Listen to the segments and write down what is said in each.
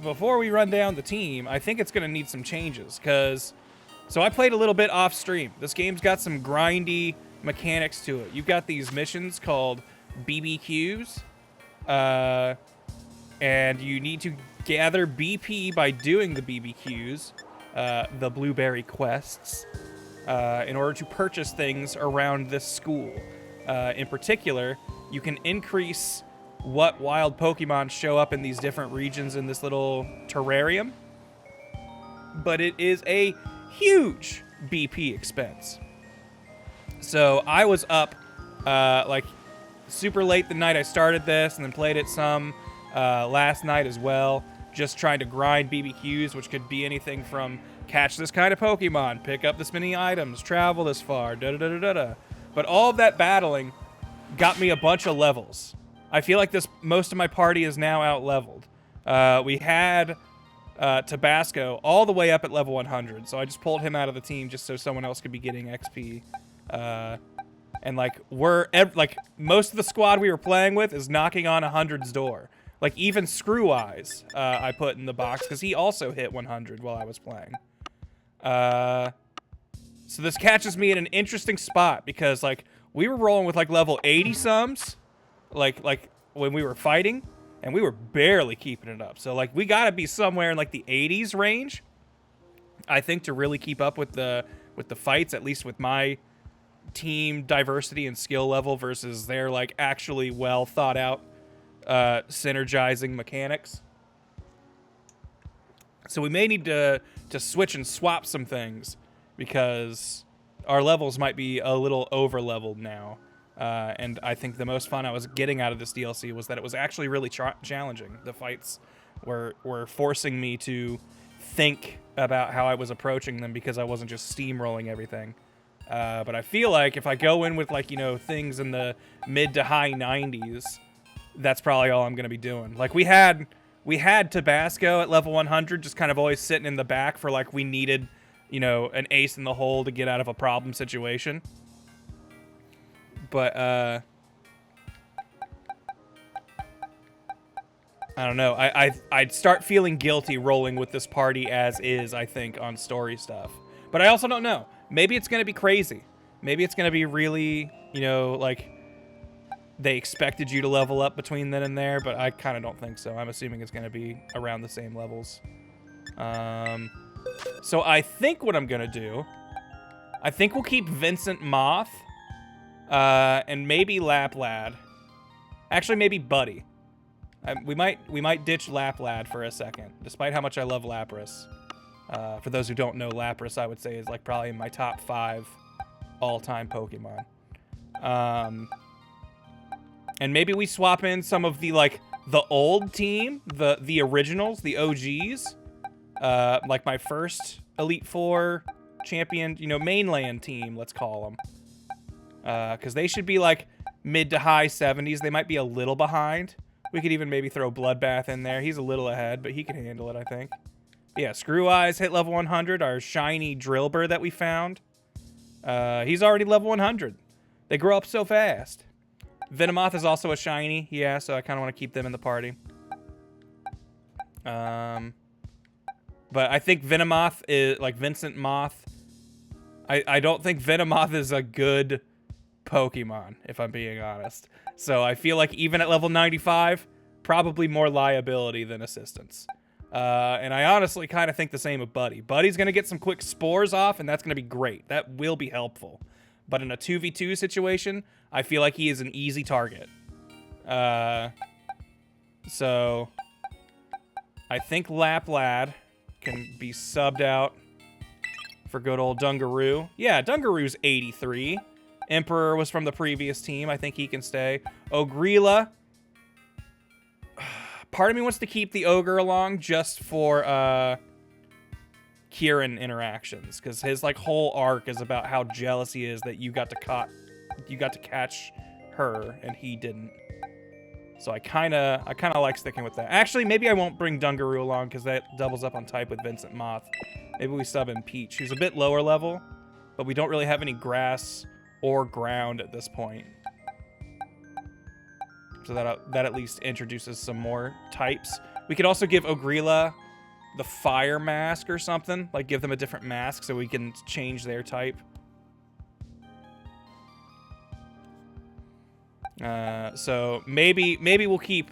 before we run down the team, I think it's gonna need some changes because. So I played a little bit off stream. This game's got some grindy mechanics to it. You've got these missions called BBQs, and you need to gather BP by doing the BBQs, the blueberry quests, in order to purchase things around this school. In particular, you can increase what wild Pokemon show up in these different regions in this little terrarium, but it is a huge BP expense. So I was up like super late the night I started this, and then played it some last night as well, just trying to grind BBQs, which could be anything from catch this kind of Pokemon, pick up this many items, travel this far, da-da-da-da-da. But all of that battling got me a bunch of levels. I feel like most of my party is now out-leveled. We had Tabasco all the way up at level 100, so I just pulled him out of the team just so someone else could be getting XP. And like most of the squad we were playing with is knocking on 100's door. Like even Screw Eyes, I put in the box because he also hit 100 while I was playing. So this catches me in an interesting spot because like we were rolling with like level 80 sums, like when we were fighting, and we were barely keeping it up. So like we gotta be somewhere in like the 80s range, I think, to really keep up with the fights, at least with my team diversity and skill level versus their like actually well thought out synergizing mechanics. So we may need to switch and swap some things because our levels might be a little over leveled now. And I think the most fun I was getting out of this DLC was that it was actually really challenging. The fights were forcing me to think about how I was approaching them because I wasn't just steamrolling everything. But I feel like if I go in with like, you know, things in the mid to high 90s, that's probably all I'm going to be doing. Like we had Tabasco at level 100 just kind of always sitting in the back for like we needed, you know, an ace in the hole to get out of a problem situation. But I don't know. I'd start feeling guilty rolling with this party as is, I think, on story stuff. But I also don't know. Maybe it's going to be crazy. Maybe it's going to be really, you know, like they expected you to level up between then and there, but I kind of don't think so. I'm assuming it's going to be around the same levels. So I think what I'm going to do, I think we'll keep Vincent Moth, and maybe Laplad. Actually, maybe Buddy. We might ditch Laplad for a second, despite how much I love Lapras. For those who don't know, Lapras, I would say, is like probably in my top 5 all-time Pokemon. And maybe we swap in some of the like the old team, the originals, the OGs, like my first Elite Four champion, you know, mainland team, let's call them, because they should be like mid to high 70s. They might be a little behind. We could even maybe throw Bloodbath in there. He's a little ahead, but he can handle it, I think. Yeah, Screw Eyes hit level 100. Our shiny Drillbur that we found, he's already level 100. They grow up so fast. Venomoth is also a shiny, yeah, so I kind of want to keep them in the party. But I think Venomoth is, like Vincent Moth, I don't think Venomoth is a good Pokemon, if I'm being honest. So I feel like even at level 95, probably more liability than assistance. And I honestly kind of think the same of Buddy. Buddy's going to get some quick spores off, and that's going to be great. That will be helpful. But in a 2v2 situation, I feel like he is an easy target. So I think Laplad can be subbed out for good old Dungaroo. Yeah, Dungaroo's 83. Emperor was from the previous team. I think he can stay. Ogrila. Part of me wants to keep the Ogre along just for Kieran interactions, because his like whole arc is about how jealous he is that you got to catch her and he didn't. So I kind of like sticking with that. Actually, maybe I won't bring Dungaroo along because that doubles up on type with Vincent Moth. Maybe we sub in Peach, who's a bit lower level, but we don't really have any grass or ground at this point. So that at least introduces some more types. We could also give Ogrilla the fire mask or something. Like, give them a different mask so we can change their type. So maybe we'll keep,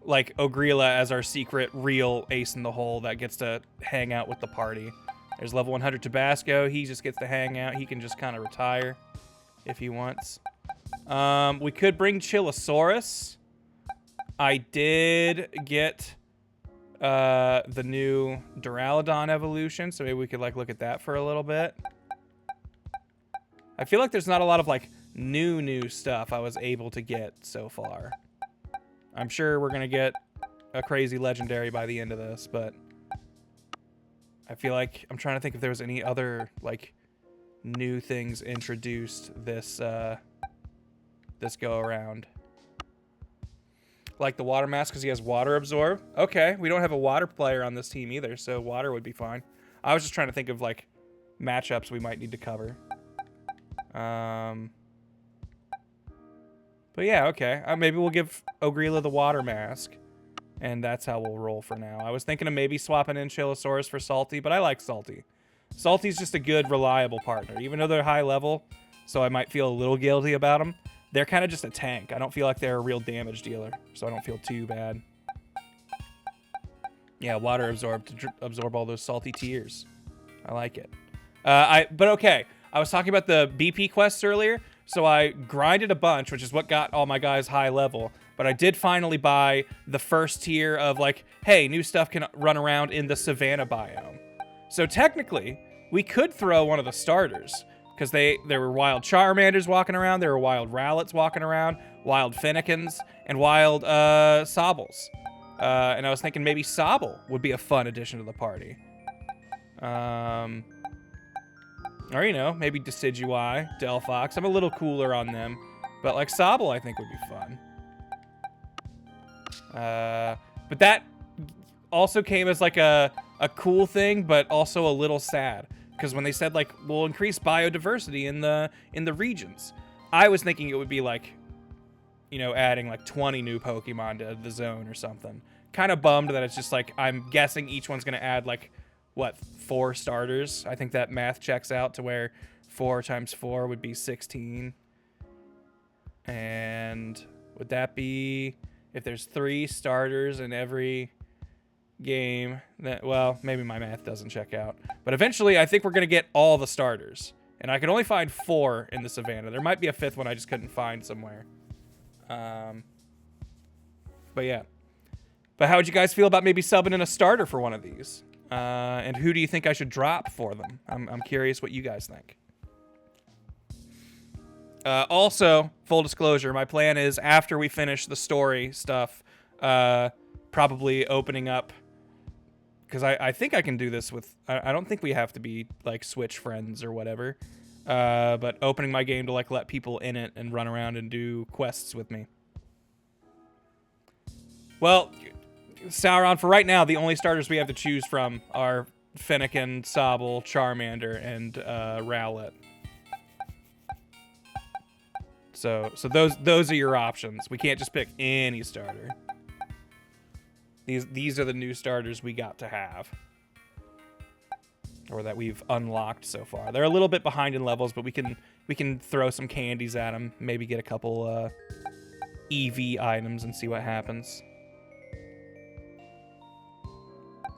like, Ogrilla as our secret real ace in the hole that gets to hang out with the party. There's level 100 Tabasco. He just gets to hang out. He can just kind of retire if he wants. We could bring Chillosaurus. I did get the new Duraludon evolution, so maybe we could, like, look at that for a little bit. I feel like there's not a lot of, like, new stuff I was able to get so far. I'm sure we're gonna get a crazy legendary by the end of this, but I feel like I'm trying to think if there was any other, like, new things introduced this this go around. Like the water mask because he has water absorb. Okay, we don't have a water player on this team either, so water would be fine. I was just trying to think of, like, matchups we might need to cover. But yeah, okay. Maybe we'll give Ogrilla the water mask, and that's how we'll roll for now. I was thinking of maybe swapping in Chillosaurus for Salty, but I like Salty. Salty's just a good, reliable partner, even though they're high level, so I might feel a little guilty about them. They're kind of just a tank. I don't feel like they're a real damage dealer, so I don't feel too bad. Yeah, water absorb to absorb all those salty tears. I like it. But okay, I was talking about the BP quests earlier, so I grinded a bunch, which is what got all my guys high level, but I did finally buy the first tier of, like, hey, new stuff can run around in the savanna biome. So technically, we could throw one of the starters, because there were wild Charmanders walking around, there were wild Rowlets walking around, wild Finnegans, and wild Sobbles. And I was thinking maybe Sobble would be a fun addition to the party. Or, you know, maybe Decidueye, Delphox. I'm a little cooler on them. But, like, Sobble I think would be fun. But that also came as, like, a cool thing, but also a little sad. Because when they said, like, we'll increase biodiversity in the regions, I was thinking it would be, like, you know, adding, like, 20 new Pokemon to the zone or something. Kind of bummed that it's just, like, I'm guessing each one's going to add, like, what, 4 starters? I think that math checks out to where 4 times 4 would be 16. And would that be, if there's 3 starters in every game, that, well, maybe my math doesn't check out. But eventually, I think we're going to get all the starters. And I can only find 4 in the savannah. There might be a 5th one I just couldn't find somewhere. But yeah. But how would you guys feel about maybe subbing in a starter for one of these? And who do you think I should drop for them? I'm curious what you guys think. Also, full disclosure, my plan is after we finish the story stuff, probably opening up, because I think I can do this with, I don't think we have to be, like, Switch friends or whatever, but opening my game to, like, let people in it and run around and do quests with me. Well, Sauron, for right now, the only starters we have to choose from are Fennekin, Sobble, Charmander, and Rowlet. So those are your options. We can't just pick any starter. These are the new starters we got to have, or that we've unlocked so far. They're a little bit behind in levels, but we can throw some candies at them, maybe get a couple EV items and see what happens.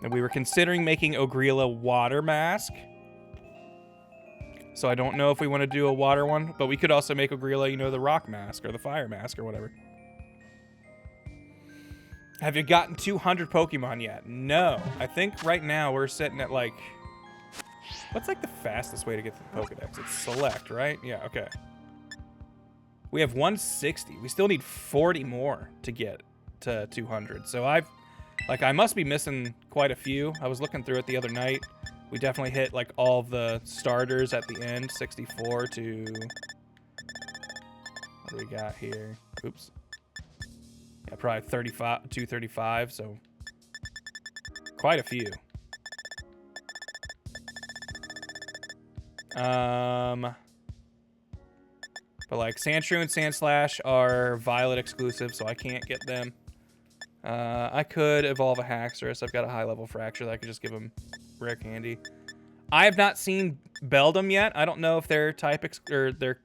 And we were considering making Ogrilla water mask. So I don't know if we want to do a water one, but we could also make Ogrilla, you know, the rock mask or the fire mask or whatever. Have you gotten 200 Pokemon yet? No. I think right now we're sitting at, like, what's, like, the fastest way to get to the Pokedex? It's select, right? Yeah, okay. We have 160. We still need 40 more to get to 200. So I must be missing quite a few. I was looking through it the other night. We definitely hit, like, all of the starters at the end. 64 to... what do we got here? Oops. Yeah, probably 35, 235, so... quite a few. But, like, Sandshrew and Sandslash are Violet exclusive, so I can't get them. I could evolve a Haxorus. I've got a high-level Fracture that I could just give him rare candy. I have not seen Beldum yet. I don't know if they're or they're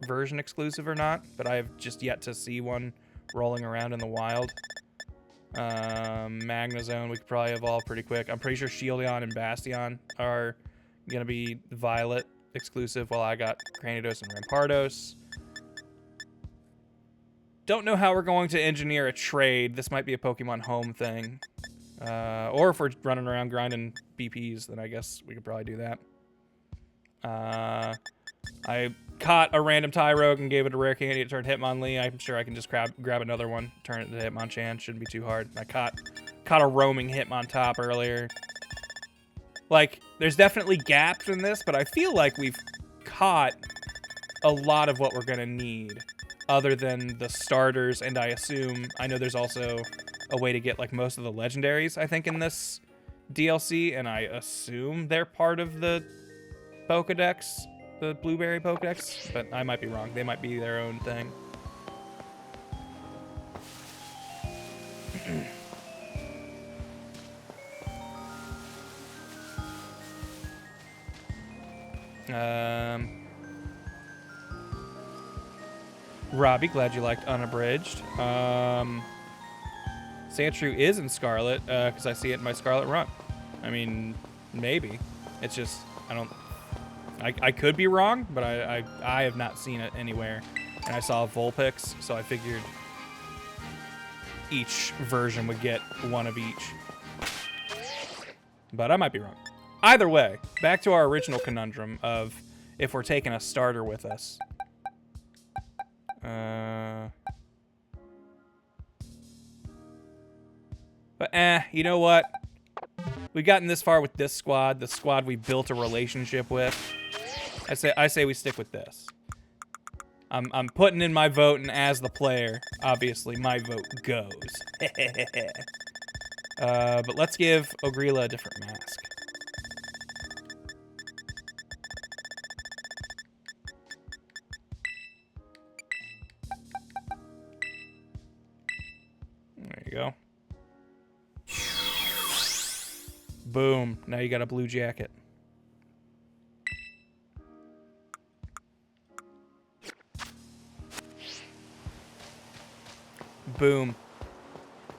version exclusive or not, but I have just yet to see one rolling around in the wild. Magnezone, we could probably evolve pretty quick. I'm pretty sure Shieldon and Bastion are gonna be Violet exclusive, while I got Cranidos and Rampardos. Don't know how we're going to engineer a trade. This might be a Pokemon Home thing. Or if we're running around grinding BPs, then I guess we could probably do that. I caught a random Tyrogue and gave it a rare candy. It turned Hitmonlee. I'm sure I can just grab another one, turn it to Hitmonchan. Shouldn't be too hard. I caught a roaming Hitmontop earlier. Like, there's definitely gaps in this, but I feel like we've caught a lot of what we're gonna need, other than the starters, and I know there's also a way to get like most of the legendaries, I think, in this DLC, and I assume they're part of the Pokedex, the Blueberry Pokedex, but I might be wrong. They might be their own thing. Robbie, glad you liked Unabridged. Sandshrew is in Scarlet, because I see it in my Scarlet run. I mean, maybe. It's just, I could be wrong, but I have not seen it anywhere. And I saw Vulpix, so I figured each version would get one of each. But I might be wrong. Either way, back to our original conundrum of if we're taking a starter with us. But you know what? We've gotten this far with this squad, the squad we built a relationship with. I say we stick with this. I'm putting in my vote, and as the player, obviously my vote goes. But let's give Ogrila a different mask. There you go. Boom. Now you got a blue jacket. Boom.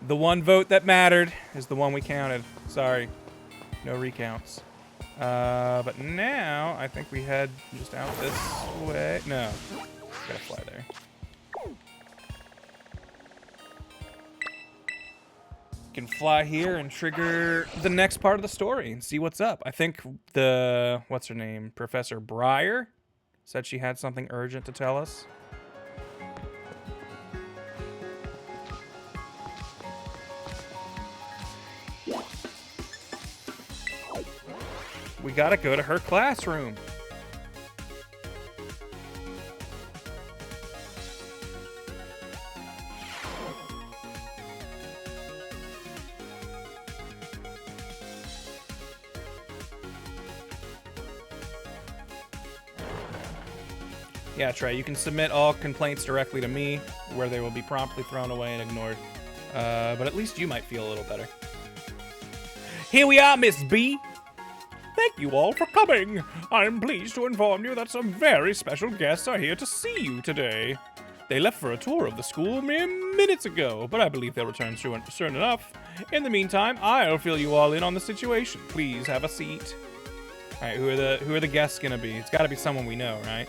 The one vote that mattered is the one we counted. Sorry. No recounts. But now, I think we head just out this way. No. Gotta fly there. Can fly here and trigger the next part of the story and see what's up. I think what's her name? Professor Breyer said she had something urgent to tell us. We gotta go to her classroom. Yeah, Trey, you can submit all complaints directly to me, where they will be promptly thrown away and ignored. But at least you might feel a little better. Here we are, Miss B. Thank you all for coming. I'm pleased to inform you that some very special guests are here to see you today. They left for a tour of the school mere minutes ago, but I believe they'll return soon enough. In the meantime, I'll fill you all in on the situation. Please have a seat. All right, who are the guests gonna be? It's gotta be someone we know, right?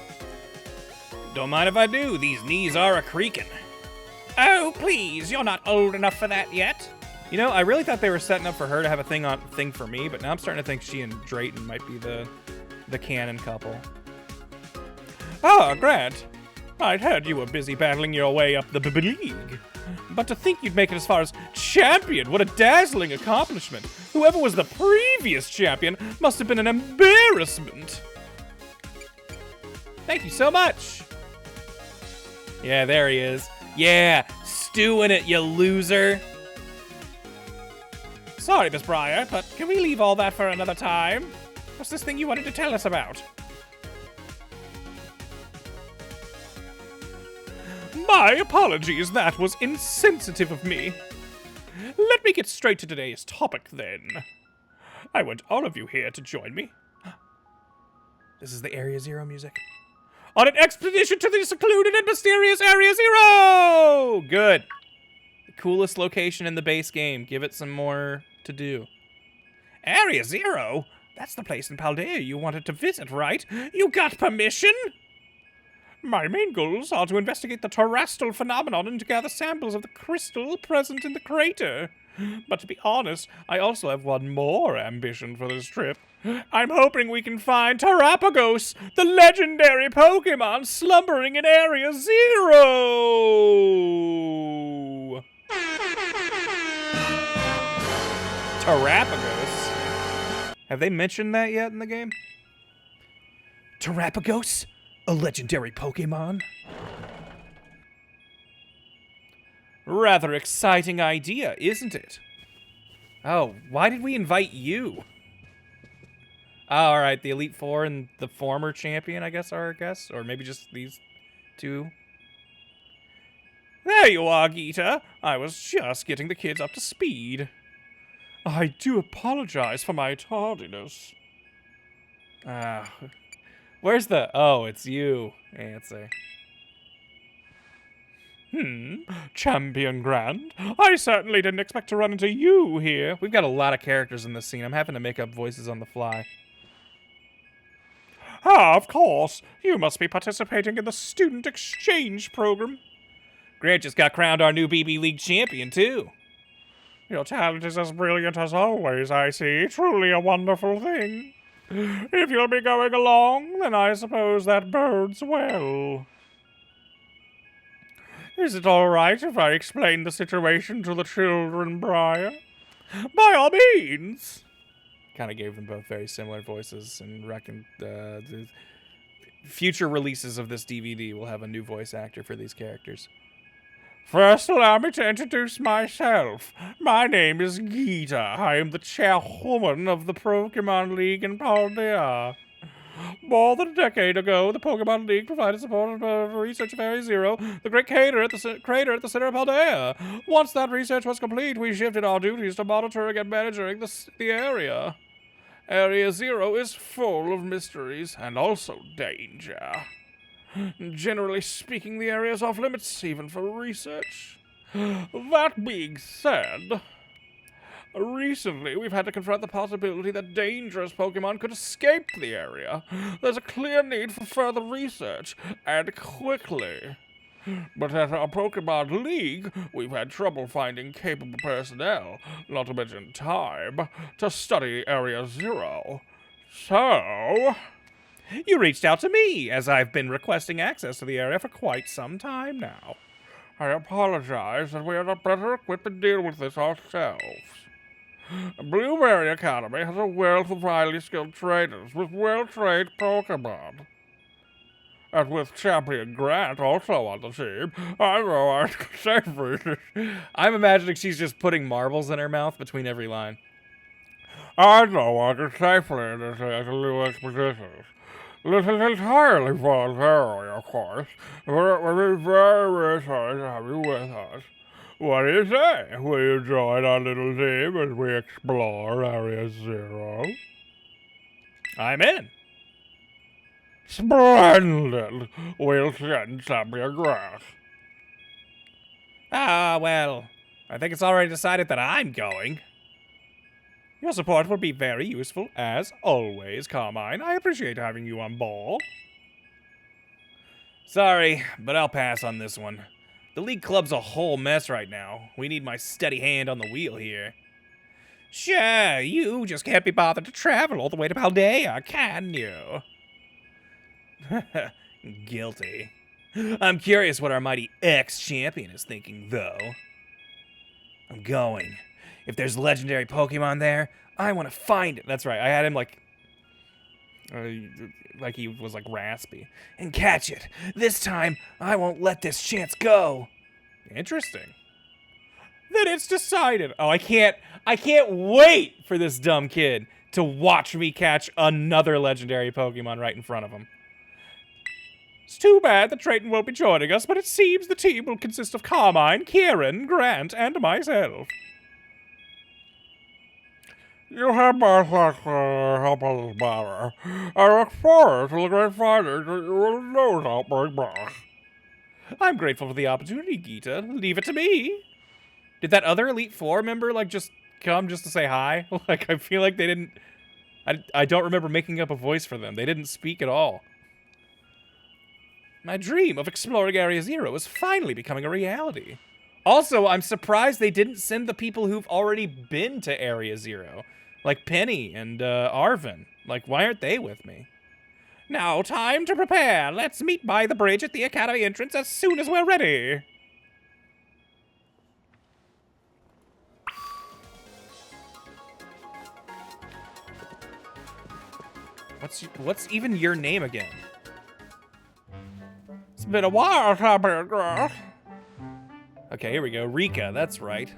Don't mind if I do. These knees are a-creaking. Oh, please, you're not old enough for that yet. You know, I really thought they were setting up for her to have a thing for me, but now I'm starting to think she and Drayton might be the canon couple. Ah, Grant. I'd heard you were busy battling your way up the league. But to think you'd make it as far as champion, what a dazzling accomplishment. Whoever was the previous champion must have been an embarrassment. Thank you so much. Yeah, there he is. Yeah, stew in it, you loser. Sorry, Miss Breyer, but can we leave all that for another time? What's this thing you wanted to tell us about? My apologies, that was insensitive of me. Let me get straight to today's topic, then. I want all of you here to join me. This is the Area Zero music. On an expedition to the secluded and mysterious Area Zero! Good. The coolest location in the base game. Give it some more to do. Area Zero? That's the place in Paldea you wanted to visit, right? You got permission? My main goals are to investigate the terrestrial phenomenon and to gather samples of the crystal present in the crater. But to be honest, I also have one more ambition for this trip. I'm hoping we can find Terrapagos, the legendary Pokemon slumbering in Area Zero! Terrapagos? Have they mentioned that yet in the game? Terrapagos? A legendary Pokemon? Rather exciting idea, isn't it? Oh, why did we invite you? Oh, alright, the Elite Four and the former champion, I guess, are our guests? Or maybe just these two? There you are, Geeta. I was just getting the kids up to speed. I do apologize for my tardiness. Where's the... Oh, it's you answer. Champion Grand. I certainly didn't expect to run into you here. We've got a lot of characters in this scene. I'm having to make up voices on the fly. Ah, of course. You must be participating in the student exchange program. Grant just got crowned our new BB League champion, too. Your talent is as brilliant as always, I see. Truly a wonderful thing. If you'll be going along, then I suppose that bodes well. Is it all right if I explain the situation to the children, Briar? By all means! Kind of gave them both very similar voices, and reckon the future releases of this DVD will have a new voice actor for these characters. First, allow me to introduce myself. My name is Geeta. I am the chairwoman of the Pokemon League in Paldea. More than a decade ago, the Pokemon League provided support for research of Area Zero, the great crater at the center of Paldea. Once that research was complete, we shifted our duties to monitoring and managing the area. Area Zero is full of mysteries and also danger. Generally speaking, the area is off limits, even for research. That being said, recently we've had to confront the possibility that dangerous Pokemon could escape the area. There's a clear need for further research, and quickly. But at our Pokemon League, we've had trouble finding capable personnel, not to mention time, to study Area Zero. So... You reached out to me, as I've been requesting access to the area for quite some time now. I apologize that we are not better equipped to deal with this ourselves. Blueberry Academy has a wealth of highly skilled trainers with well-trained Pokemon. And with Champion Grant also on the team, I know I can safely... I'm imagining she's just putting marbles in her mouth between every line. I know I can safely initiate a new expedition. This is entirely voluntary, of course, but it would be very reassuring to have you with us. What do you say? Will you join our little team as we explore Area Zero? I'm in. Splendid! We'll send Champion Grass. Well, I think it's already decided that I'm going. Your support will be very useful, as always, Carmine. I appreciate having you on board. Sorry, but I'll pass on this one. The League Club's a whole mess right now. We need my steady hand on the wheel here. Sure, you just can't be bothered to travel all the way to Paldea, can you? Guilty. I'm curious what our mighty ex-champion is thinking, though. I'm going. If there's legendary Pokemon there, I want to find it. That's right. I had him like he was like raspy. And catch it. This time, I won't let this chance go. Interesting. Then it's decided. Oh, I can't wait for this dumb kid to watch me catch another legendary Pokemon right in front of him. It's too bad that Trayton won't be joining us, but it seems the team will consist of Carmine, Kieran, Grant, and myself. You have my thanks for help on this matter. I look forward to the great findings that you will no doubt bring back. I'm grateful for the opportunity, Gita. Leave it to me. Did that other Elite Four member, like, just come just to say hi? Like, I feel like they didn't... I don't remember making up a voice for them. They didn't speak at all. My dream of exploring Area Zero is finally becoming a reality. Also, I'm surprised they didn't send the people who've already been to Area Zero. Like Penny and Arvin. Like, why aren't they with me? Now, time to prepare. Let's meet by the bridge at the Academy entrance as soon as we're ready. What's even your name again? It's been a while, girl. Okay, here we go. Rika, that's right.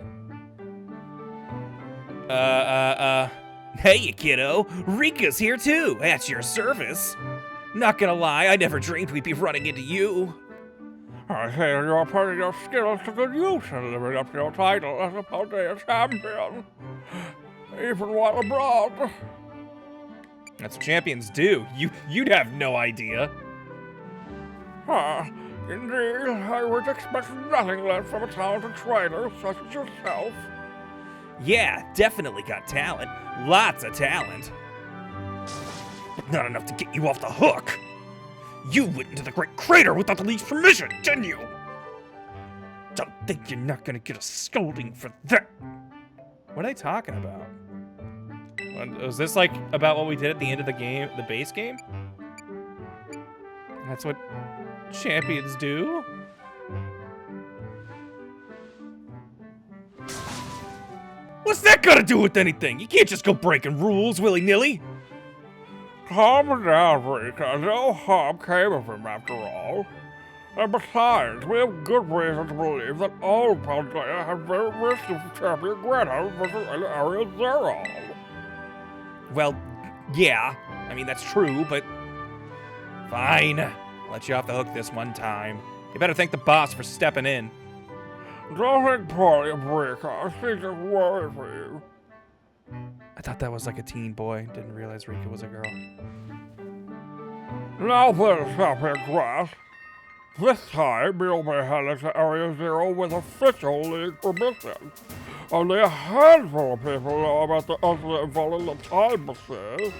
Hey, kiddo. Rika's here too. At your service. Not gonna lie, I never dreamed we'd be running into you. I hear you're putting your skills to good use in living up to your title as a Paldea champion, even while abroad. That's what champions do. You'd have no idea. Indeed, I would expect nothing less from a talented trainer such as yourself. Yeah, definitely got talent. Lots of talent. But not enough to get you off the hook. You went into the Great Crater without the League's permission, didn't you? Don't think you're not gonna get a scolding for that. What are they talking about? Was this like about what we did at the end of the game, the base game? That's what champions do? What's that got to do with anything? You can't just go breaking rules willy-nilly. Calm down, Rika. No harm came of him after all. And besides, we have good reason to believe that all Paldea have very risk of champion Greta versus Area Zero. Well, yeah. I mean, that's true, but... Fine. I'll let you off the hook this one time. You better thank the boss for stepping in. Don't think poorly of Rika. She's just worried for you. I thought that was like a teen boy. Didn't realize Rika was a girl. Now then, champion Grass. This time, you'll be headed to Area Zero with official League permission. Only a handful of people know about the incident involving the time machine.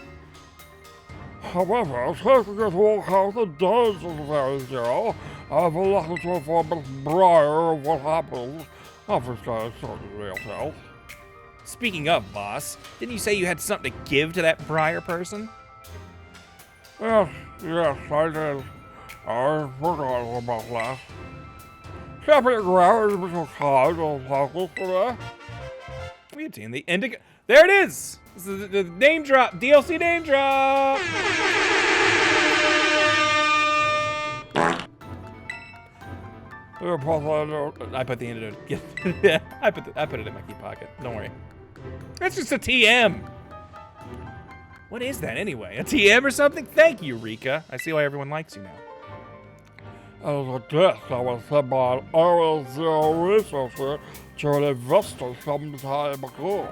However, taking into account the dangers of Area Zero, I've elected to inform Miss Briar of what happens. Obviously, certainly yourself. Speaking of, boss, didn't you say you had something to give to that Briar person? Yes, I did. I forgot about that. Champion Grass is so kind and helpless today. We have seen the Indigo. There it is! This is the name drop, DLC name drop! I put the antidote. Yeah, I put it in my key pocket. Don't worry. That's just a TM. What is that anyway? A TM or something? Thank you, Rika. I see why everyone likes you now. As a guest, I was sent by an Area Zero researcher to an investor some time ago.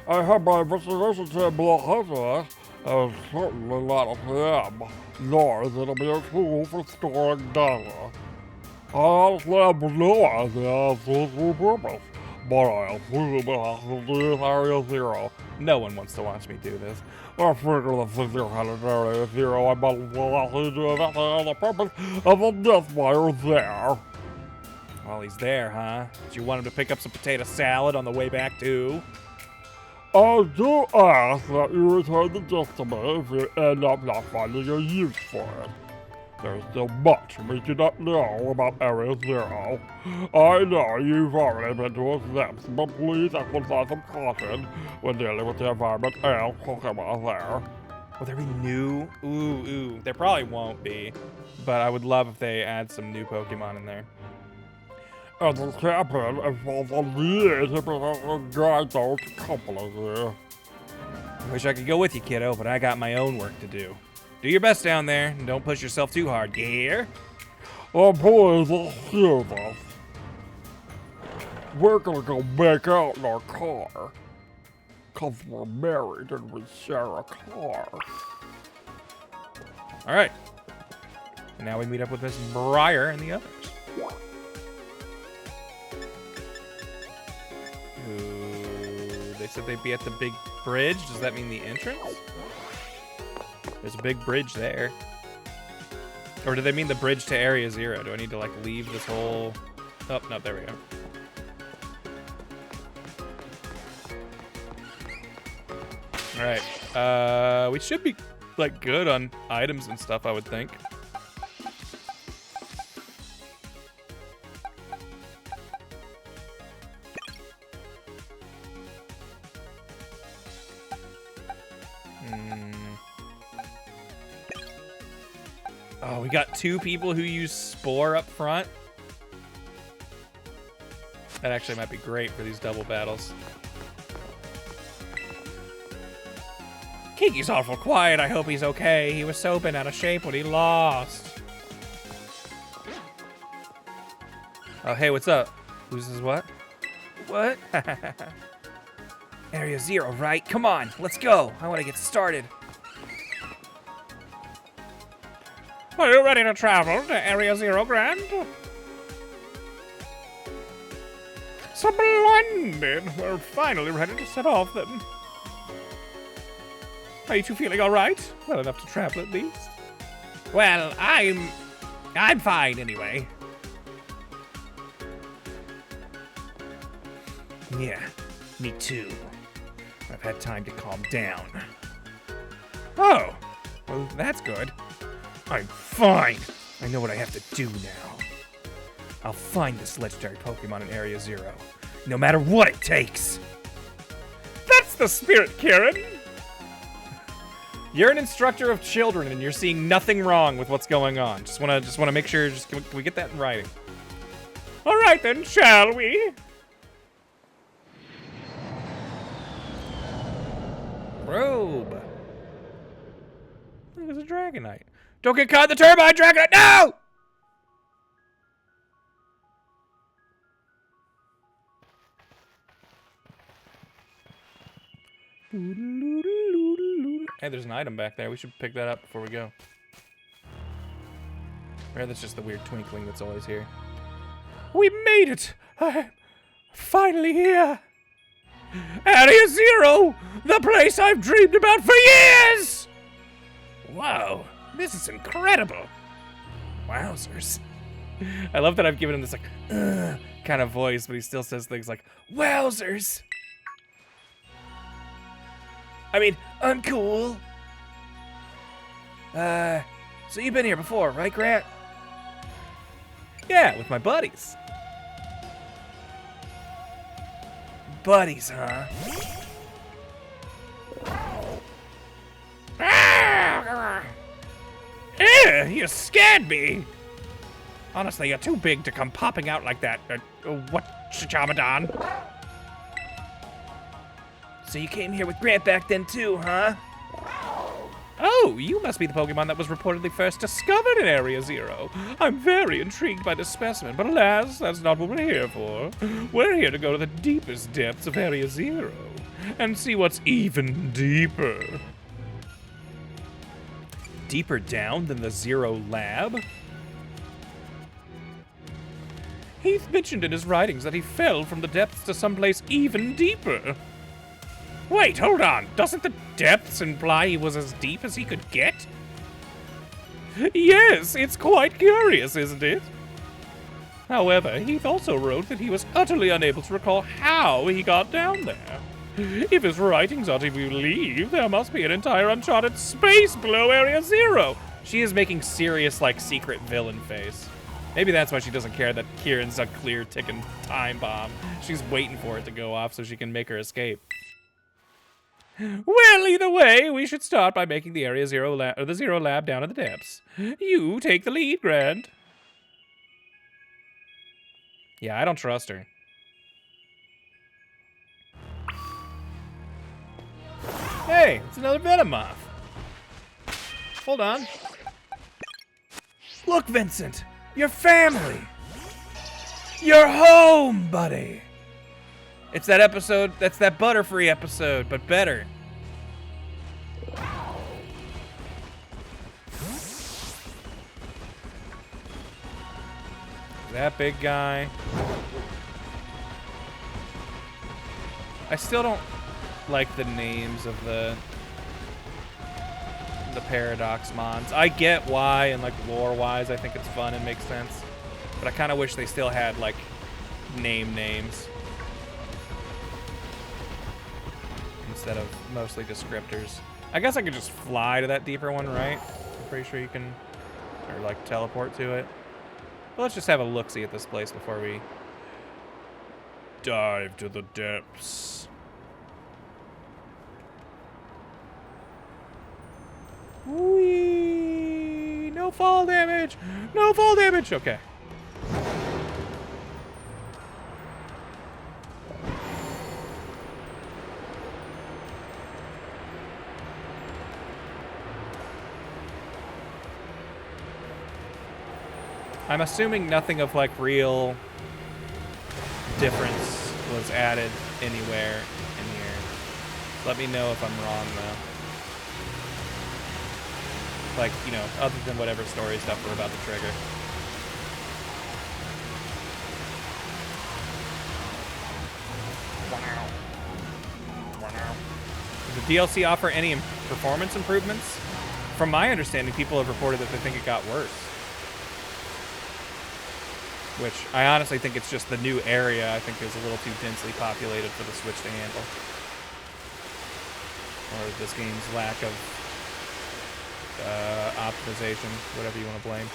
I had my investigation team look into it, and it's certainly not a TM, nor is it a mere tool for storing data. I honestly have no idea of its true purpose, but I assume it has to do with Area Zero. No one wants to watch me do this. I figure that since you're headed to Area Zero, I might as well ask you to do that for the purpose of a death wire there. Well, he's there, huh? Did you want him to pick up some potato salad on the way back, too? I do ask that you return the disc to me if you end up not finding a use for it. There's still much we do not know about Area Zero. I know you've already been to its depths, but please exercise some caution when dealing with the environment and Pokemon there. Will there be new? Ooh. There probably won't be, but I would love if they add some new Pokemon in there. As a champion, it falls on me to present a guide those companies here. I wish I could go with you, kiddo, but I got my own work to do. Do your best down there, and don't push yourself too hard, you hear? Oh, please, excuse us. We're gonna go make out in our car. 'cause we're married and we share a car. All right. And now we meet up with Miss Breyer and the others. Ooh, they said they'd be at the big bridge. Does that mean the entrance? There's a big bridge there. Or do they mean the bridge to Area 0? Do I need to, like, leave this whole... Oh, no, there we go. Alright. We should be, like, good on items and stuff, I would think. Oh, we got 2 people who use Spore up front. That actually might be great for these double battles. Kiki's awful quiet. I hope he's okay. He was so bent out of shape when he lost. Oh, hey, what's up? Who's this what? What? Area 0, right? Come on, let's go. I want to get started. Are you ready to travel to Area 0, Grand? Splendid! We're finally ready to set off, then. Are you two feeling all right? Well enough to travel, at least. Well, I'm fine, anyway. Yeah, me too. I've had time to calm down. Oh, well, that's good. I'm fine. I know what I have to do now. I'll find this legendary Pokemon in Area 0, no matter what it takes. That's the spirit, Kieran. You're an instructor of children, and you're seeing nothing wrong with what's going on. Just wanna make sure. Can we get that in writing? All right then, shall we? Robe. Look, it's a Dragonite. Don't get caught in the turbine, Dragonite! No! Hey, there's an item back there. We should pick that up before we go. Or that's just the weird twinkling that's always here. We made it! I'm finally here! Area 0! The place I've dreamed about for years! Whoa, this is incredible. Wowzers. I love that I've given him this, like, kind of voice, but he still says things like, wowzers! I mean, I'm cool. So you've been here before, right, Grant? Yeah, with my buddies. Buddies, huh? You scared me. Honestly, you're too big to come popping out like that. What, Chamadan? So you came here with Grant back then too, huh? Oh, you must be the Pokemon that was reportedly first discovered in Area 0. I'm very intrigued by this specimen, but alas, that's not what we're here for. We're here to go to the deepest depths of Area 0 and see what's even deeper. Deeper down than the 0 lab? Heath mentioned in his writings that he fell from the depths to someplace even deeper. Wait, hold on. Doesn't the depths imply he was as deep as he could get? Yes, it's quite curious, isn't it? However, Heath also wrote that he was utterly unable to recall how he got down there. If his writings are to be believed, there must be an entire uncharted space below Area 0. She is making serious, like, secret villain face. Maybe that's why she doesn't care that Kieran's a clear ticking time bomb. She's waiting for it to go off so she can make her escape. Well, either way, we should start by making the Area 0 lab, or the 0 lab down in the depths. You take the lead, Grant. Yeah, I don't trust her. Hey, it's another Venomoth. Hold on. Look, Vincent, your family. You're home, buddy. It's that episode, that's that Butterfree episode, but better. That big guy. I still don't like the names of the Paradox mons. I get why, and like lore-wise, I think it's fun and makes sense. But I kind of wish they still had like names instead of mostly descriptors. I guess I could just fly to that deeper one, right? I'm pretty sure you can, or like teleport to it. But let's just have a look-see at this place before we dive to the depths. Whee! No fall damage! No fall damage! Okay. I'm assuming nothing of like real difference was added anywhere in here. Let me know if I'm wrong though. Like, you know, other than whatever story stuff we're about to trigger. Does the DLC offer any performance improvements? From my understanding, people have reported that they think it got worse. Which I honestly think it's just the new area, I think is a little too densely populated for the Switch to handle. Or this game's lack of optimization, whatever you want to blame.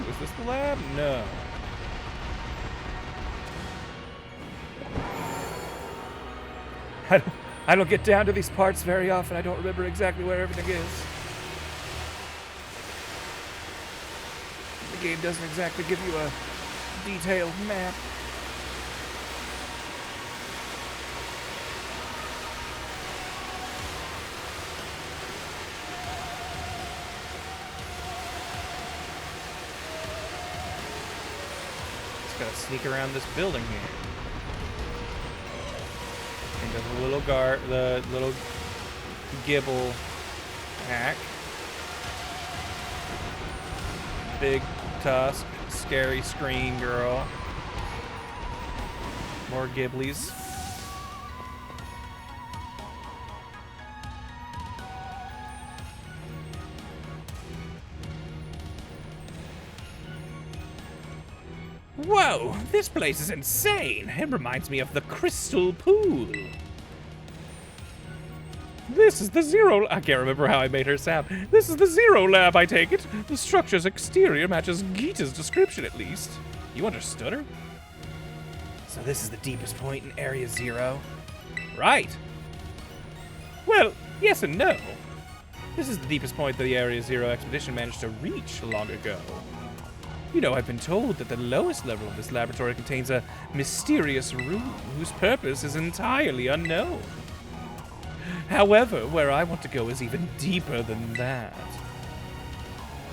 Is this the lab? No. I don't get down to these parts very often. I don't remember exactly where everything is. The game doesn't exactly give you a detailed map. Just gotta sneak around this building here. Into the little Gibble hack. Big tusk, scary screen girl. More Gibblies. Whoa, this place is insane. It reminds me of the Crystal Pool. This is the Zero... I can't remember how I made her sound. This is the Zero Lab, I take it. The structure's exterior matches Gita's description, at least. You understood her? So this is the deepest point in Area Zero? Right. Well, yes and no. This is the deepest point that the Area Zero expedition managed to reach long ago. You know, I've been told that the lowest level of this laboratory contains a mysterious room whose purpose is entirely unknown. However, where I want to go is even deeper than that.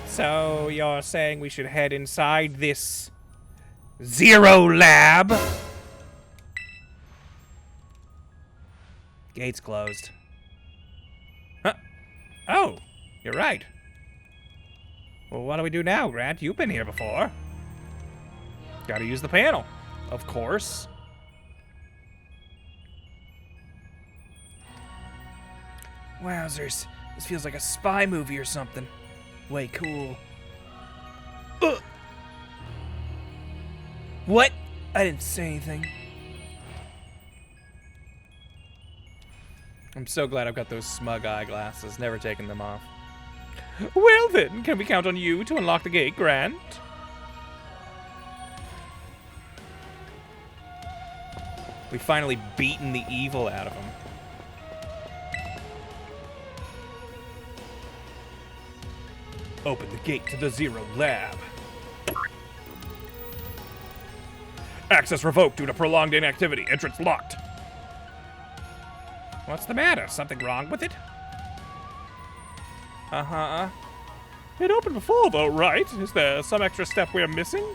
So, you're saying we should head inside this Zero Lab? Gate's closed. Huh? Oh, you're right. Well, what do we do now, Grant? You've been here before. Gotta use the panel. Of course. Wowzers. This feels like a spy movie or something. Way cool. What? I didn't say anything. I'm so glad I've got those smug eyeglasses. Never taken them off. Well then, can we count on you to unlock the gate, Grant? We've finally beaten the evil out of him. Open the gate to the Zero Lab. Access revoked due to prolonged inactivity. Entrance locked. What's the matter? Something wrong with it? Uh-huh. It opened before, though, right? Is there some extra step we're missing?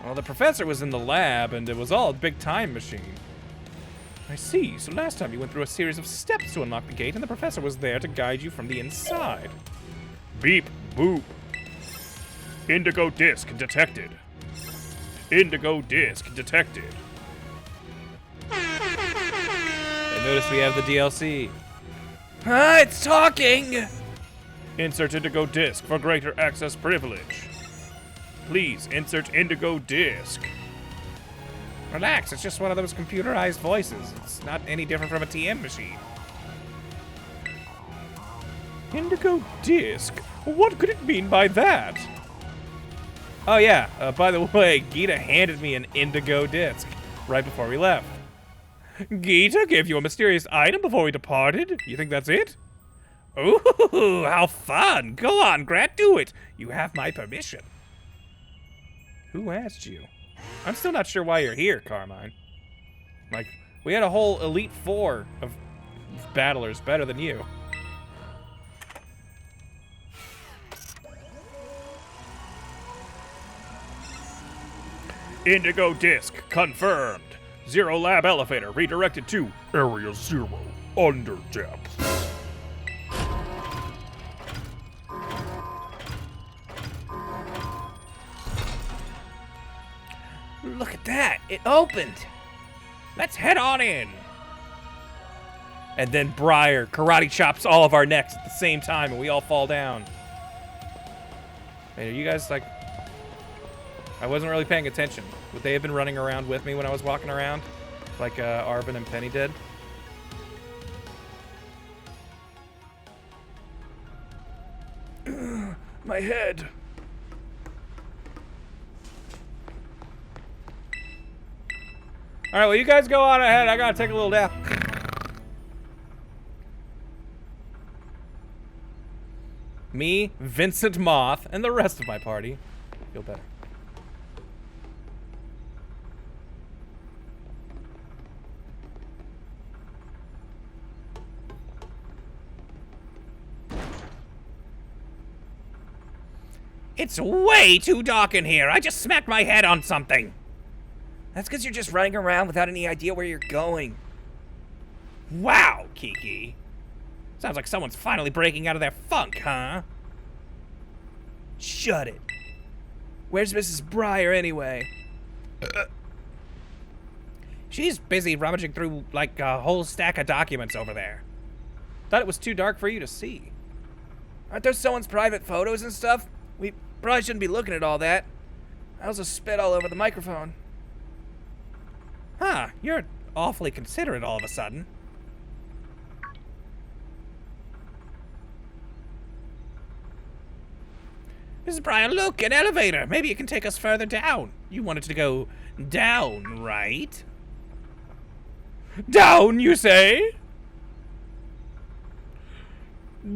Well, the professor was in the lab, and it was all a big time machine. I see. So last time you went through a series of steps to unlock the gate, and the professor was there to guide you from the inside. Beep, boop. Indigo disc detected. Indigo disc detected. I noticed we have the DLC. Ah, it's talking! Insert indigo disc for greater access privilege. Please insert indigo disc. Relax, it's just one of those computerized voices. It's not any different from a TM machine. Indigo disc? What could it mean by that? Oh yeah, by the way, Gita handed me an indigo disc right before we left. Gita gave you a mysterious item before we departed? You think that's it? Ooh, how fun! Go on, Grat, do it! You have my permission. Who asked you? I'm still not sure why you're here, Carmine. Like, we had a whole Elite Four of battlers better than you. Indigo disc confirmed. Zero lab elevator redirected to Area 0 under depth. Look at that, it opened. Let's head on in. And then Briar karate chops all of our necks at the same time and we all fall down. Hey, are you guys like... I wasn't really paying attention. Would they have been running around with me when I was walking around? Like Arvin and Penny did? My head. Alright, well you guys go on ahead. I gotta take a little nap. Me, Vincent Moth, and the rest of my party feel better. It's way too dark in here. I just smacked my head on something. That's because you're just running around without any idea where you're going. Wow, Kiki. Sounds like someone's finally breaking out of their funk, huh? Shut it. Where's Mrs. Briar anyway? She's busy rummaging through like a whole stack of documents over there. Thought it was too dark for you to see. Aren't those someone's private photos and stuff? We probably shouldn't be looking at all that. I also spit all over the microphone. Huh, you're awfully considerate all of a sudden. Mrs. Briar, look, an elevator. Maybe it can take us further down. You wanted to go down, right? Down, you say?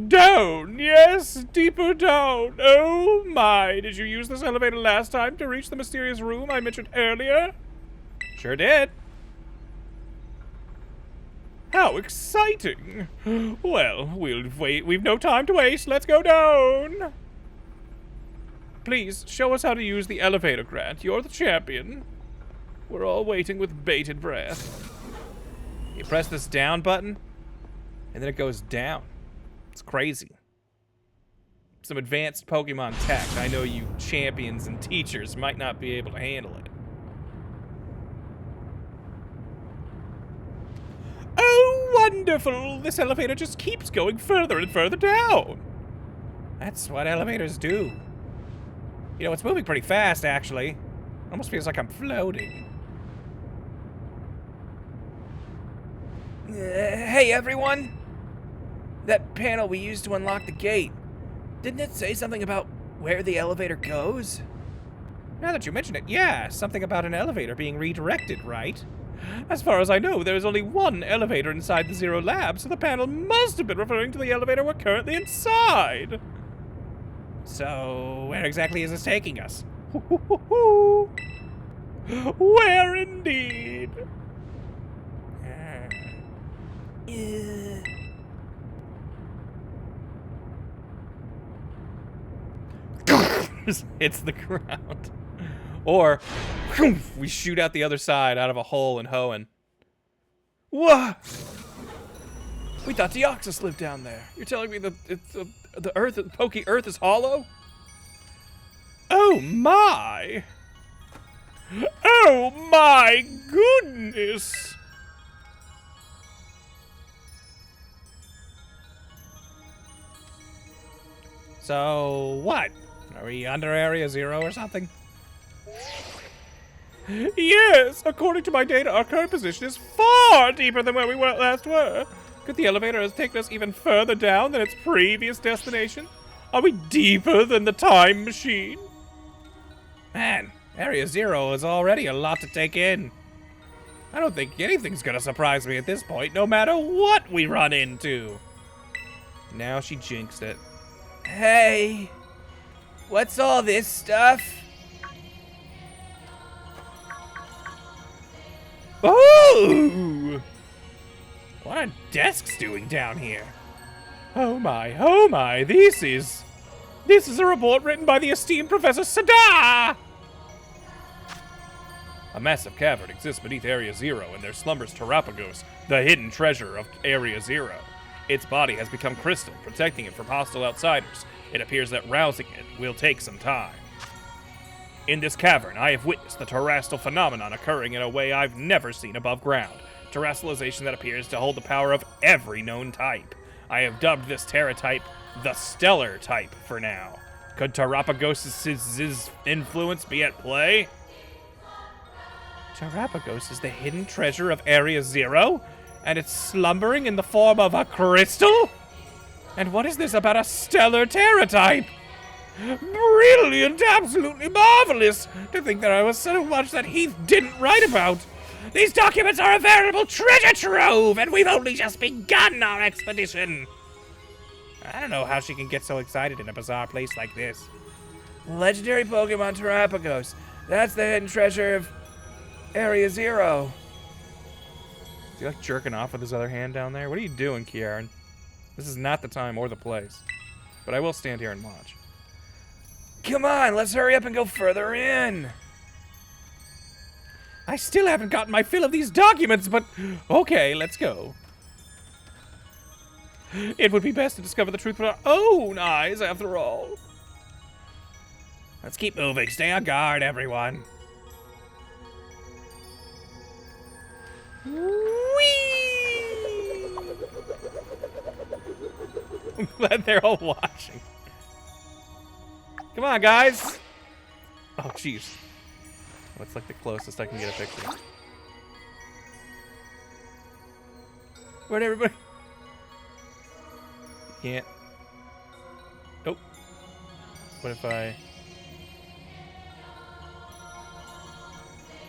Down, yes, deeper down. Oh my, did you use this elevator last time to reach the mysterious room I mentioned earlier? Sure did. How exciting. Well, we'll wait. We've no time to waste. Let's go down. Please, show us how to use the elevator, Grant. You're the champion. We're all waiting with bated breath. You press this down button, and then it goes down. It's crazy. Some advanced Pokemon tech. I know you champions and teachers might not be able to handle it. Oh, wonderful! This elevator just keeps going further and further down. That's what elevators do. You know, it's moving pretty fast, actually. Almost feels like I'm floating. Hey, everyone! That panel we used to unlock the gate, didn't it say something about where the elevator goes? Now that you mention it, yeah, something about an elevator being redirected, right? As far as I know, there is only one elevator inside the Zero Lab, so the panel must have been referring to the elevator we're currently inside. So, where exactly is this taking us? Where indeed? hits the ground. Or we shoot out the other side out of a hole in Hoenn. What? We thought Deoxys lived down there. You're telling me the Earth, the pokey Earth is hollow? Oh my! Oh my goodness! So what? Are we under Area 0 or something? Yes, according to my data, our current position is far deeper than where we last were. Could the elevator have taken us even further down than its previous destination? Are we deeper than the time machine? Man, Area 0 is already a lot to take in. I don't think anything's gonna surprise me at this point, no matter what we run into. Now she jinxed it. Hey, what's all this stuff? Ooh! What are desks doing down here? Oh my, this is a report written by the esteemed Professor Sada! A massive cavern exists beneath Area 0, and there slumbers Terapagos, the hidden treasure of Area 0. Its body has become crystal, protecting it from hostile outsiders. It appears that rousing it will take some time. In this cavern, I have witnessed the terrestrial phenomenon occurring in a way I've never seen above ground. Terrestrialization that appears to hold the power of every known type. I have dubbed this Terra type the Stellar type for now. Could Terapagos' influence be at play? Terapagos is the hidden treasure of Area 0? And it's slumbering in the form of a crystal? And what is this about a stellar Terra type? Brilliant, absolutely marvelous! To think there was so much that Heath didn't write about. These documents are a veritable treasure trove, and we've only just begun our expedition. I don't know how she can get so excited in a bizarre place like this. Legendary Pokemon Terapagos. That's the hidden treasure of Area 0. Is he like jerking off with his other hand down there? What are you doing, Kieran? This is not the time or the place. But I will stand here and watch. Come on, let's hurry up and go further in. I still haven't gotten my fill of these documents, but okay, let's go. It would be best to discover the truth with our own eyes, after all. Let's keep moving. Stay on guard, everyone. Whee! I'm glad they're all watching. Come on, guys. Oh, jeez. What's like the closest I can get a picture? Where'd everybody? Can't. Nope. What if I?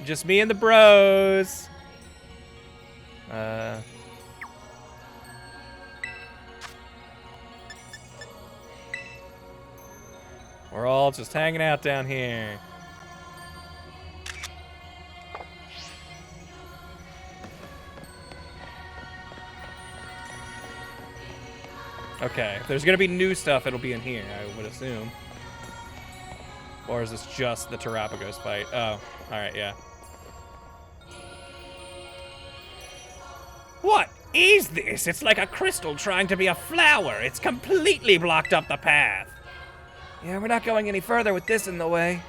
Just me and the bros. We're all just hanging out down here. Okay, if there's gonna be new stuff, it'll be in here, I would assume. Or is this just the Terapagos fight? Oh, alright, yeah. What is this? It's like a crystal trying to be a flower. It's completely blocked up the path. Yeah, we're not going any further with this in the way.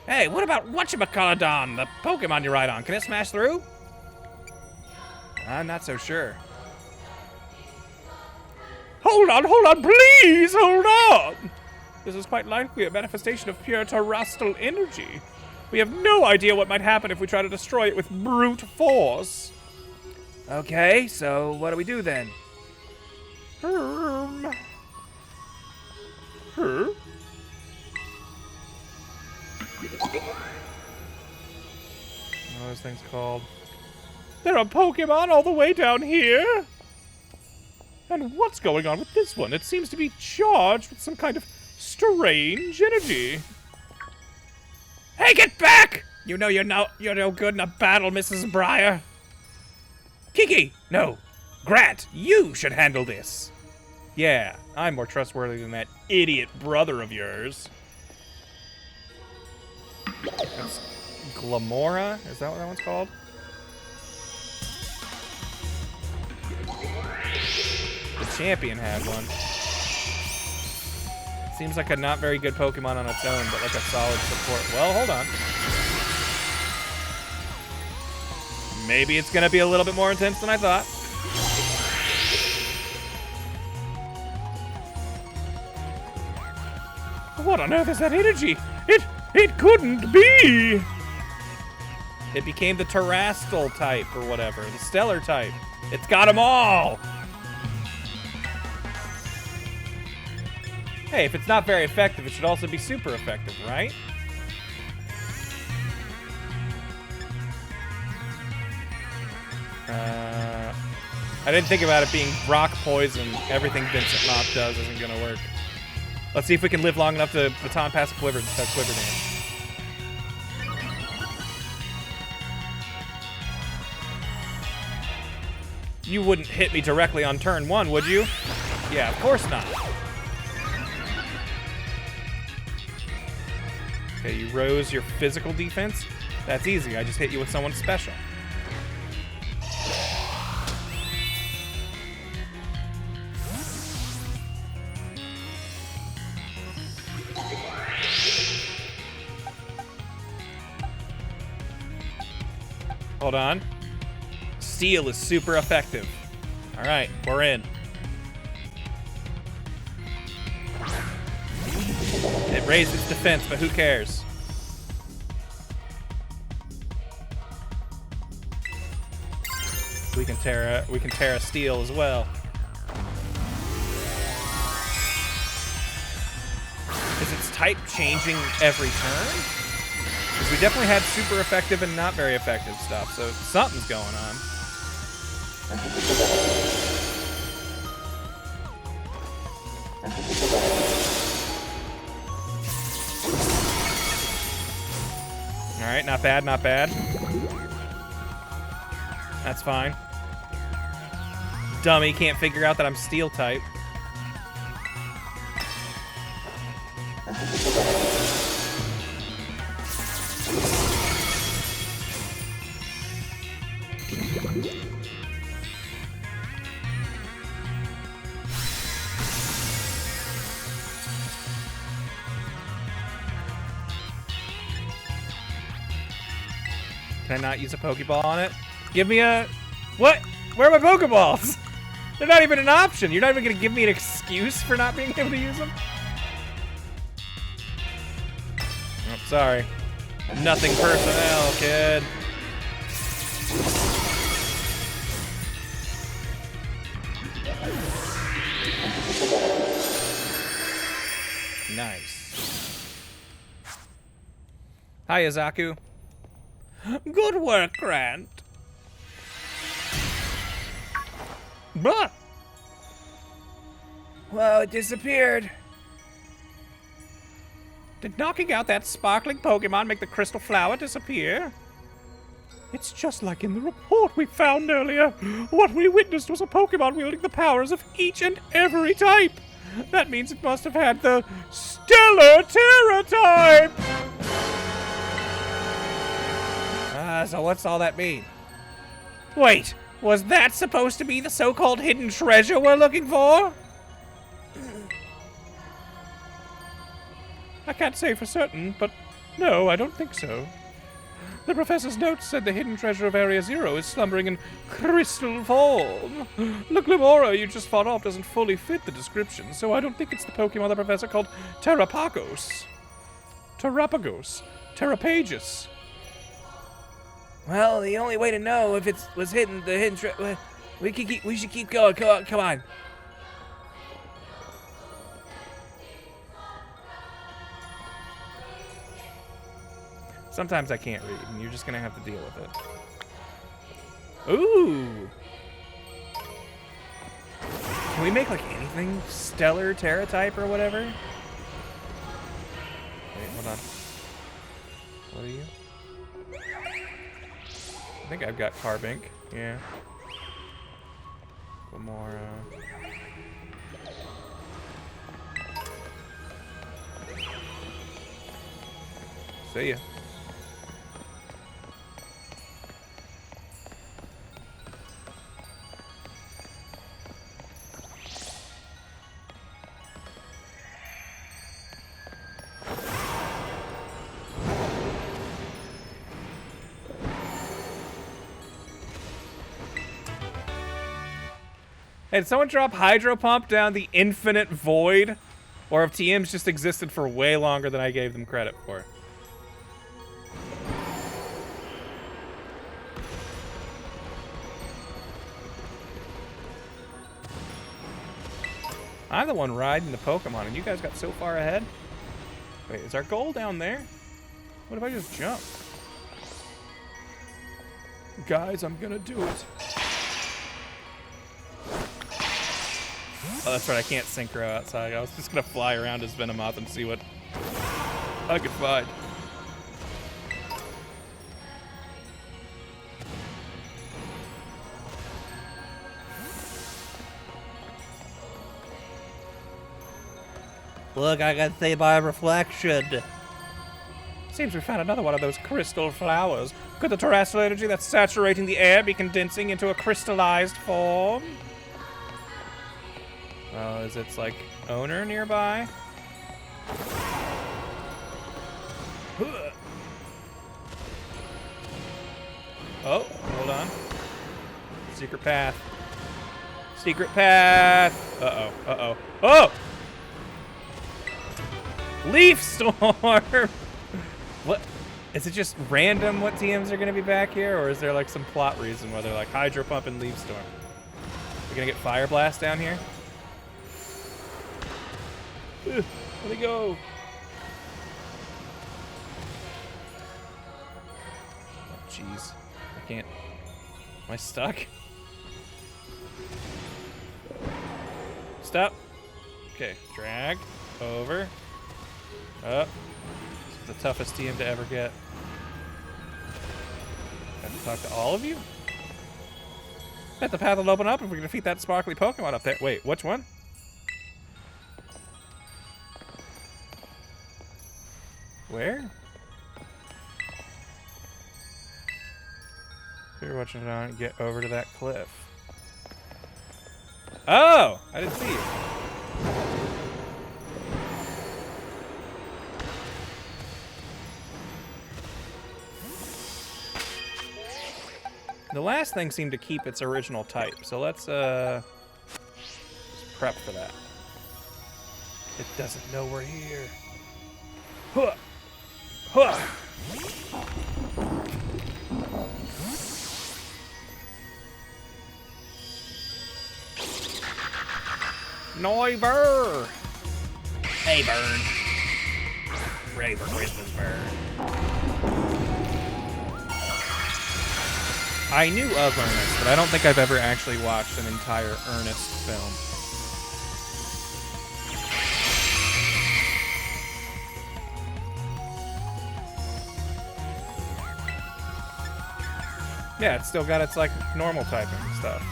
Hey, what about whatchamacalladon, the Pokemon you ride on? Can it smash through? I'm not so sure. Hold on, please, hold on! This is quite likely a manifestation of pure terrestrial energy. We have no idea what might happen if we try to destroy it with brute force. Okay, so what do we do then? What are those things called? There are Pokemon all the way down here? And what's going on with this one? It seems to be charged with some kind of strange energy. Hey, get back! You know you're no good in a battle, Mrs. Briar. Kiki! No. Grant, you should handle this. Yeah, I'm more trustworthy than that idiot brother of yours. That's Glamora? Is that what that one's called? The champion had one. Seems like a not very good Pokemon on its own, but like a solid support. Well, hold on. Maybe it's gonna be a little bit more intense than I thought. What on earth is that energy? It couldn't be! It became the Terrestrial type or whatever, the Stellar type. It's got them all! Hey, if it's not very effective, it should also be super effective, right? I didn't think about it being rock poison. Everything Vincent Mop does isn't gonna work. Let's see if we can live long enough to baton pass a quiver dance. You wouldn't hit me directly on turn 1, would you? Yeah, of course not. Okay, you rose your physical defense. That's easy. I just hit you with someone special. Hold on. Steel is super effective. All right, we're in. It raised its defense, but who cares? We can tear a steel as well. Is its type changing every turn? Because we definitely had super effective and not very effective stuff, so something's going on. All right, not bad, not bad. That's fine. Dummy can't figure out that I'm steel type. Can I not use a Pokeball on it? Give me a... What? Where are my Pokeballs? They're not even an option. You're not even going to give me an excuse for not being able to use them? Oh, sorry. Nothing personnel, kid. Nice. Hi, Izaku. Good work, Grant. Blah. Well, it disappeared. Did knocking out that sparkling Pokemon make the crystal flower disappear? It's just like in the report we found earlier. What we witnessed was a Pokemon wielding the powers of each and every type. That means it must have had the Stellar Terra type! So what's all that mean? Wait, was that supposed to be the so-called hidden treasure we're looking for? I can't say for certain, but no, I don't think so. The professor's notes said the hidden treasure of Area Zero is slumbering in crystal form. The Glamora you just fought off doesn't fully fit the description, so I don't think it's the Pokemon the professor called Terrapagos. Terrapagus. Well, the only way to know if it was hidden, the hidden treasure, we should keep going. Come on. Sometimes I can't read, and you're just gonna have to deal with it. Ooh! Can we make, like, anything? Stellar Terra type or whatever? Wait, hold on. What are you? I think I've got Carbink. Yeah. Glamora. See ya. Hey, did someone drop Hydro Pump down the infinite void? Or have TMs just existed for way longer than I gave them credit for? I'm the one riding the Pokemon, and you guys got so far ahead. Wait, is our goal down there? What if I just jump? Guys, I'm gonna do it. Oh, that's right, I can't synchro outside. I was just gonna fly around as Venomoth and see what I could find. Look, I can see my reflection. Seems we found another one of those crystal flowers. Could the terrestrial energy that's saturating the air be condensing into a crystallized form? Oh, is its, like, owner nearby? Oh, hold on. Secret path. Secret path! Uh-oh, uh-oh. Oh! Leaf Storm! What? Is it just random what TMs are going to be back here, or is there like some plot reason where they're like Hydro Pump and Leaf Storm? We're going to get Fire Blast down here? Where'd he go? Oh, jeez. I can't. Am I stuck? Stop. Okay, drag. Over. Up. This is the toughest TM to ever get. Have to talk to all of you? Bet the path will open up if we can defeat that sparkly Pokemon up there. Wait, which one? Where? You're watching it on. Get over to that cliff. Oh! I didn't see you. The last thing seemed to keep its original type, so let's just prep for that. It doesn't know we're here. Huh. Huh. Noiver! Hey, Burn. Ready for Christmas, Burn. I knew of Ernest, but I don't think I've ever actually watched an entire Ernest film. Yeah, it's still got its, like, normal typing stuff.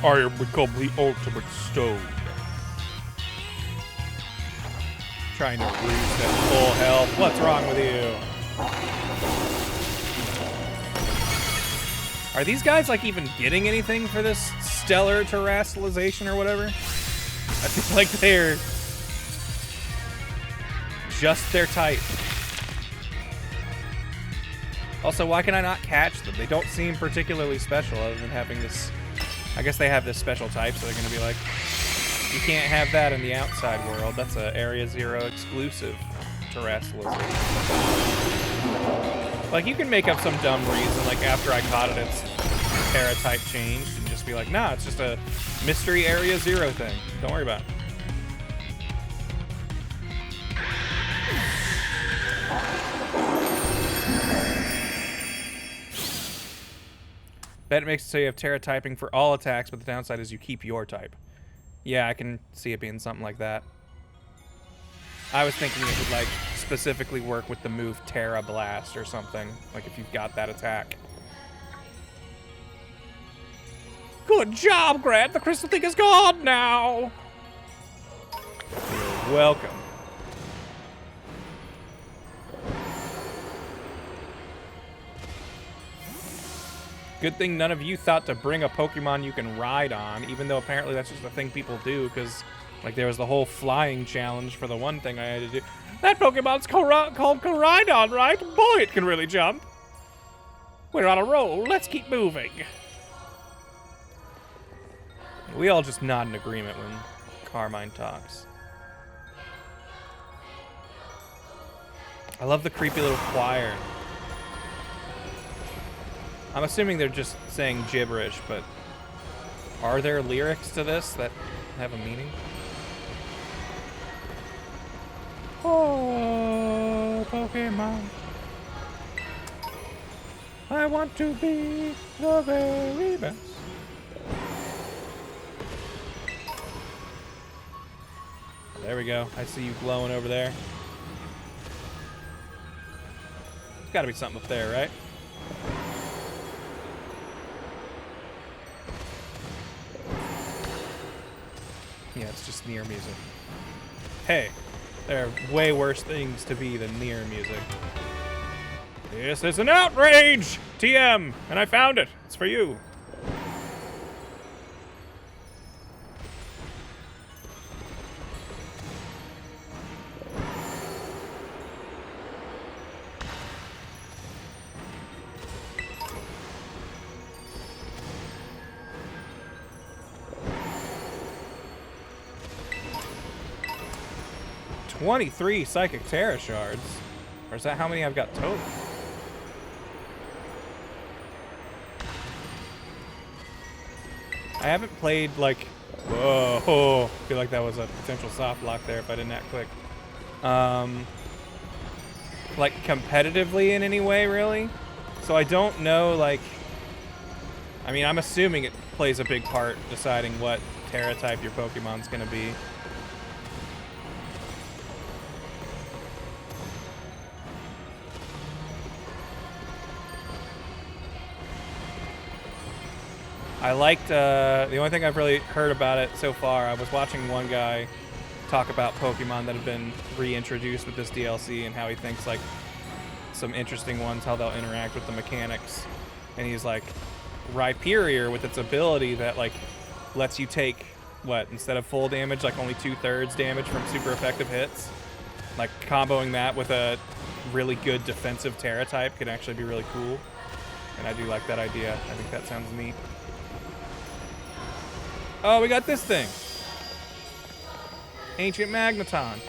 I am become the ultimate stone. Trying to reach that full health. What's wrong with you? Are these guys, like, even getting anything for this stellar terrestrialization or whatever? I feel like they're just their type. Also, why can I not catch them? They don't seem particularly special other than having this... I guess they have this special type, so they're going to be like, you can't have that in the outside world. That's a Area 0 exclusive terrestrialization. Like, you can make up some dumb reason, like after I caught it, its Terra type changed, and just be like, nah, it's just a mystery Area 0 thing. Don't worry about it. Bet it makes it so you have Terra typing for all attacks, but the downside is you keep your type. Yeah, I can see it being something like that. I was thinking it would, like, specifically work with the move Terra Blast or something, like if you've got that attack. Good job, Grant! The crystal thing is gone now! You're welcome. Good thing none of you thought to bring a Pokemon you can ride on, even though apparently that's just a thing people do, because, like, there was the whole flying challenge for the one thing I had to do. That Pokemon's called Koraidon, right? Boy, it can really jump. We're on a roll. Let's keep moving. We all just nod in agreement when Carmine talks. I love the creepy little choir. I'm assuming they're just saying gibberish, but are there lyrics to this that have a meaning? Oh, Pokemon. I want to be the very best. There we go. I see you glowing over there. There's gotta be something up there, right? Yeah, it's just near music. Hey, there are way worse things to be than near music. This is an outrage! TM! And I found it. It's for you. $23 Psychic Terra Shards. Or is that how many I've got total? I haven't played, like... Whoa. I feel like that was a potential soft lock there if I didn't act quick. Like, competitively in any way, really? So I don't know, like... I mean, I'm assuming it plays a big part deciding what Terra type your Pokemon's gonna be. I liked, the only thing I've really heard about it so far, I was watching one guy talk about Pokemon that have been reintroduced with this DLC and how he thinks, like, some interesting ones, how they'll interact with the mechanics. And he's like, Rhyperior with its ability that, like, lets you take, what, instead of full damage, like only 2/3 damage from super effective hits. Like, comboing that with a really good defensive Terra type could actually be really cool. And I do like that idea. I think that sounds neat. Oh, we got this thing. Ancient Magneton.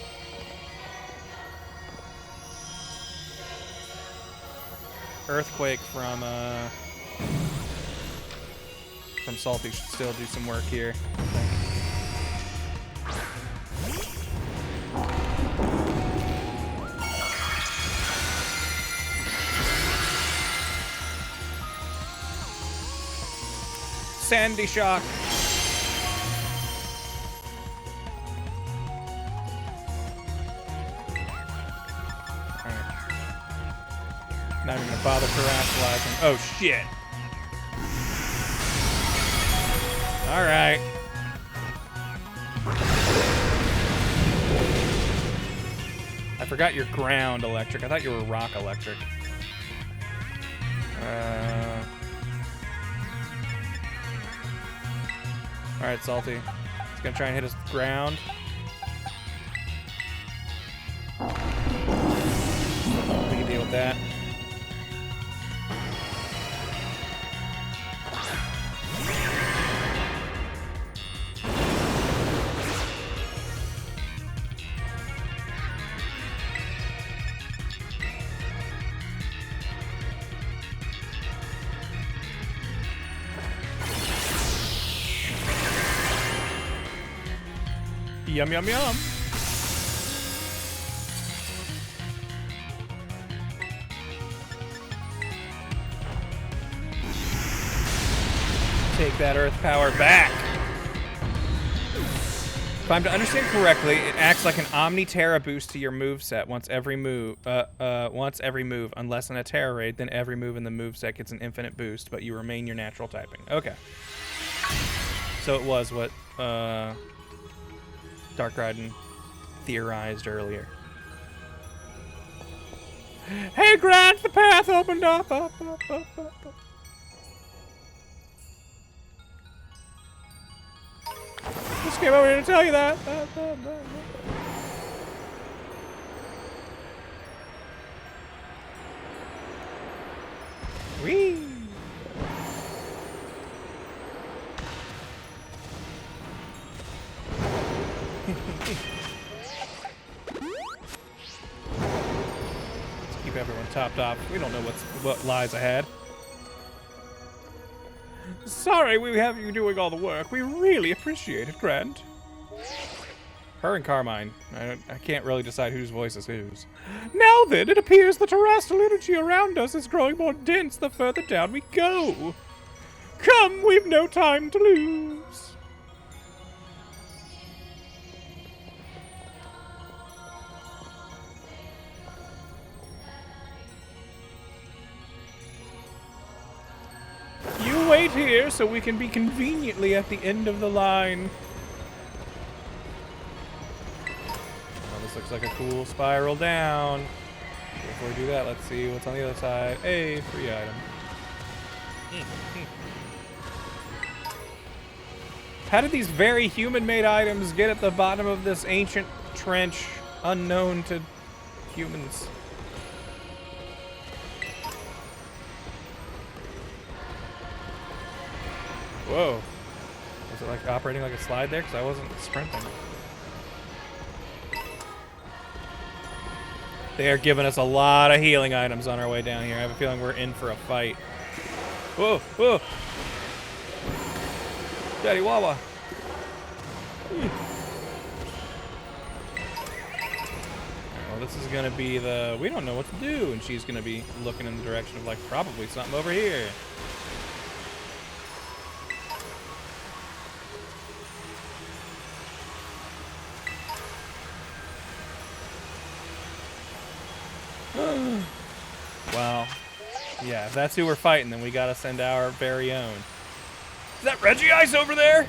Earthquake from Salty should still do some work here. Sandy Shock. Not even gonna bother terastallizing. Oh shit. Alright. I forgot you're ground electric. I thought you were rock electric. Alright, Salty. He's gonna try and hit us with ground. We can deal with that. Yum, yum, yum. Take that earth power back. If I'm to understand correctly, it acts like an Omni Terra boost to your moveset once every move, unless in a Terra raid, then every move in the moveset gets an infinite boost, but you remain your natural typing. Okay. So it was what, Dark Raiden theorized earlier. Hey Grant, the path opened up. came over here to tell you that. Whee! Let's keep everyone topped off. We don't know what lies ahead. Sorry we have you doing all the work. We really appreciate it, Grant. Her and Carmine. I can't really decide whose voice is whose. Now then, it appears the terrestrial energy around us is growing more dense the further down we go. Come, we've no time to lose. You wait here so we can be conveniently at the end of the line. Well, this looks like a cool spiral down. Before we do that, let's see what's on the other side. Hey, free item. How did these very human-made items get at the bottom of this ancient trench unknown to humans? Whoa. Was it like operating like a slide there? Because I wasn't sprinting. They are giving us a lot of healing items on our way down here. I have a feeling we're in for a fight. Whoa, whoa. Daddy Wawa. Well, this is going to be the... We don't know what to do. And she's going to be looking in the direction of, like, probably something over here. Well, yeah, if that's who we're fighting, then we gotta send our very own. Is that Reggie Ice over there?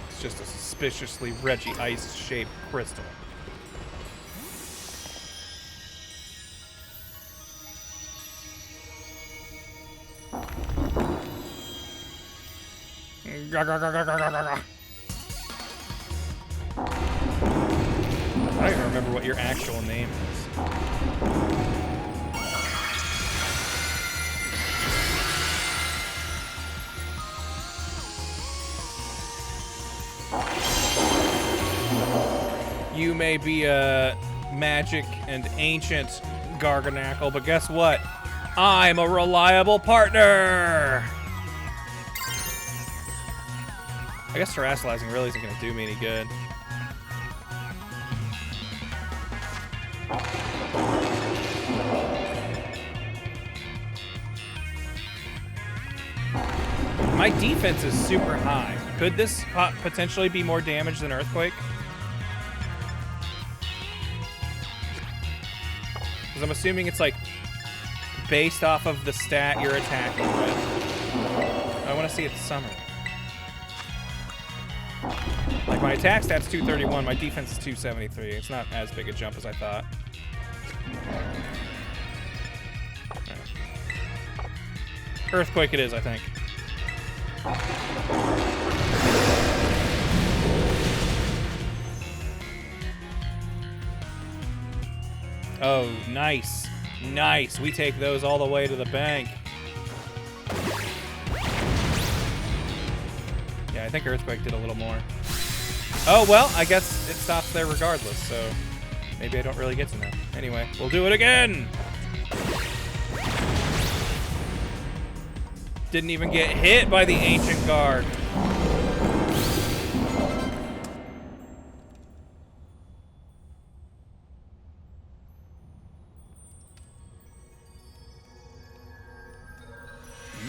It's just a suspiciously Reggie Ice-shaped crystal. I don't even remember what your actual name is. You may be a magic and ancient Garganackle, but guess what? I'm a reliable partner! I guess terrestrializing really isn't going to do me any good. My defense is super high. Could this potentially be more damage than Earthquake? Because I'm assuming it's like based off of the stat you're attacking with. I want to see its summary. Like my attack stat's 231, my defense is 273. It's not as big a jump as I thought. Right. Earthquake it is, I think. Oh, nice. Nice. We take those all the way to the bank. Yeah, I think Earthquake did a little more. Oh, well, I guess it stops there regardless, so maybe I don't really get to know. Anyway, we'll do it again! Didn't even get hit by the Ancient Guard.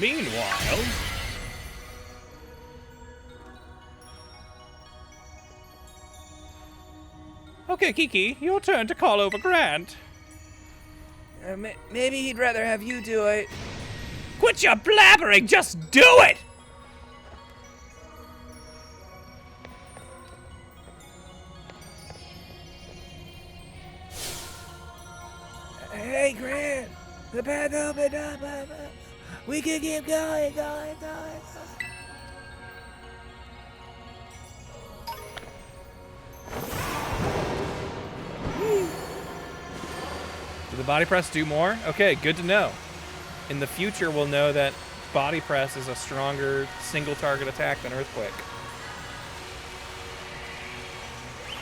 Meanwhile... Okay, Kiki, your turn to call over Grant. Maybe he'd rather have you do it. Quit your blabbering! Just do it! Hey, Grant. The path opened up. We can keep going. Did the body press do more? Okay, good to know. In the future, we'll know that body press is a stronger single target attack than earthquake.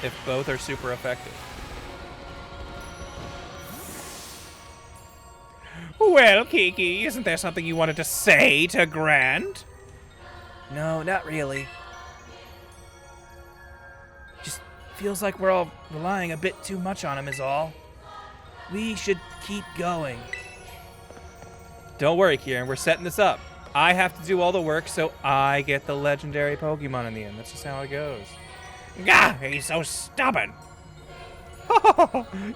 If both are super effective. Well, Kiki, isn't there something you wanted to say to Grant? No, not really. Just feels like we're all relying a bit too much on him is all. We should keep going. Don't worry, Kieran, we're setting this up. I have to do all the work, so I get the legendary Pokemon in the end. That's just how it goes. Gah, he's so stubborn.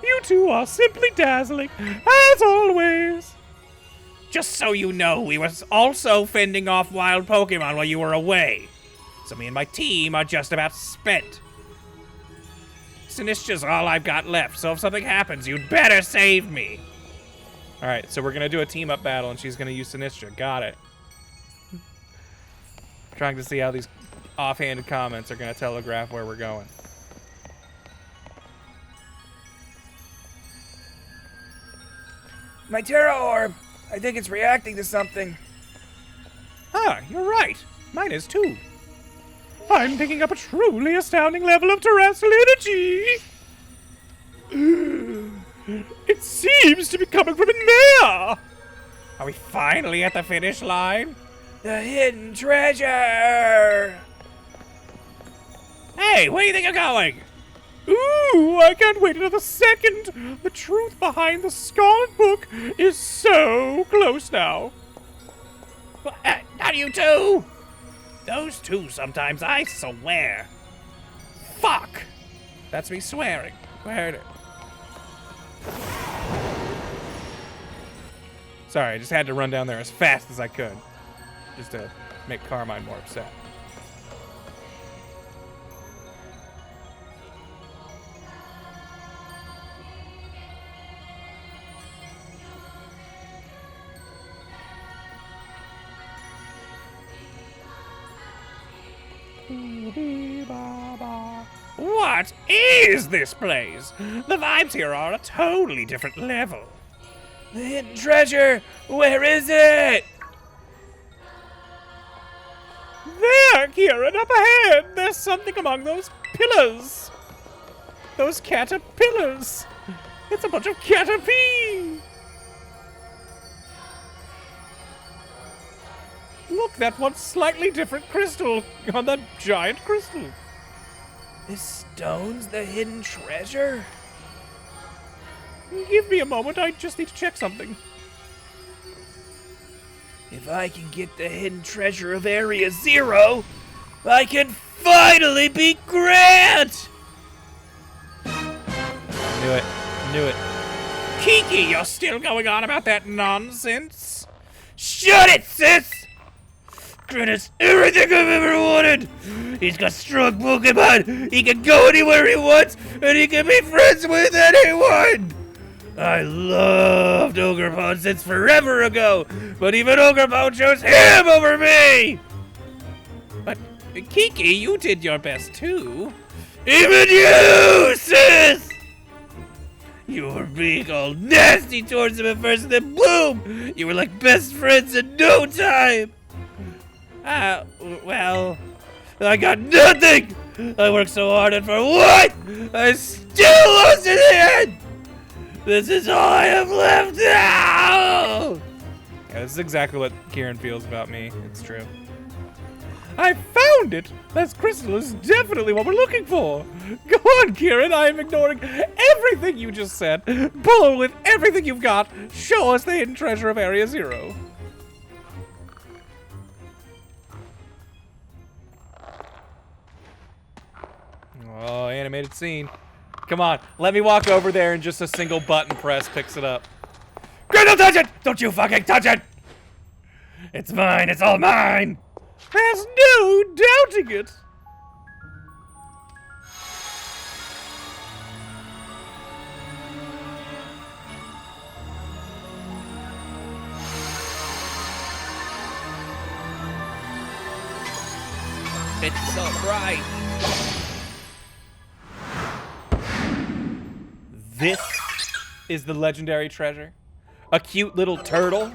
You two are simply dazzling, as always. Just so you know, we were also fending off wild Pokemon while you were away. So me and my team are just about spent. Sinistra's all I've got left, so if something happens, you'd better save me. Alright, so we're gonna do a team-up battle, and she's gonna use Sinistra. Got it. Trying to see how these offhanded comments are gonna telegraph where we're going. My Terra Orb! I think it's reacting to something. Ah, you're right. Mine is too. I'm picking up a truly astounding level of terrestrial energy. It seems to be coming from in there. Are we finally at the finish line? The hidden treasure! Hey, where do you think you're going? Ooh, I can't wait another second. The truth behind the Scarlet book is so close now. Not you two. Those two sometimes, I swear. Fuck. That's me swearing. I heard it. Sorry, I just had to run down there as fast as I could. Just to make Carmine more upset. What is this place? The vibes here are at a totally different level. The hidden treasure! Where is it? There, Kieran, up ahead! There's something among those pillars. Those caterpillars. It's a bunch of caterpie. Look, that one slightly different crystal on that giant crystal. This stone's the hidden treasure? Give me a moment, I just need to check something. If I can get the hidden treasure of Area Zero, I can finally beat Grant! Knew it. Knew it. Kiki, you're still going on about that nonsense? Shut it, sis! Grant has everything I've ever wanted! He's got strong Pokemon, he can go anywhere he wants, and he can be friends with anyone! I loved Ogerpon since forever ago, but even Ogerpon chose him over me! But, Kiki, you did your best too. Even you, sis! You were being all nasty towards him at first, and then boom! You were like best friends in no time! Well... I got nothing! I worked so hard, and for what? I still lost in the end! This is all I have left now! Yeah, this is exactly what Kieran feels about me. It's true. I found it! That crystal is definitely what we're looking for! Go on, Kieran, I am ignoring everything you just said. Pull with everything you've got. Show us the hidden treasure of Area Zero. Oh, animated scene. Come on, let me walk over there and just a single button press picks it up. Grant, don't touch it! Don't you fucking touch it! It's mine, it's all mine! There's no doubting it. It's so bright. This is the legendary treasure. A cute little turtle.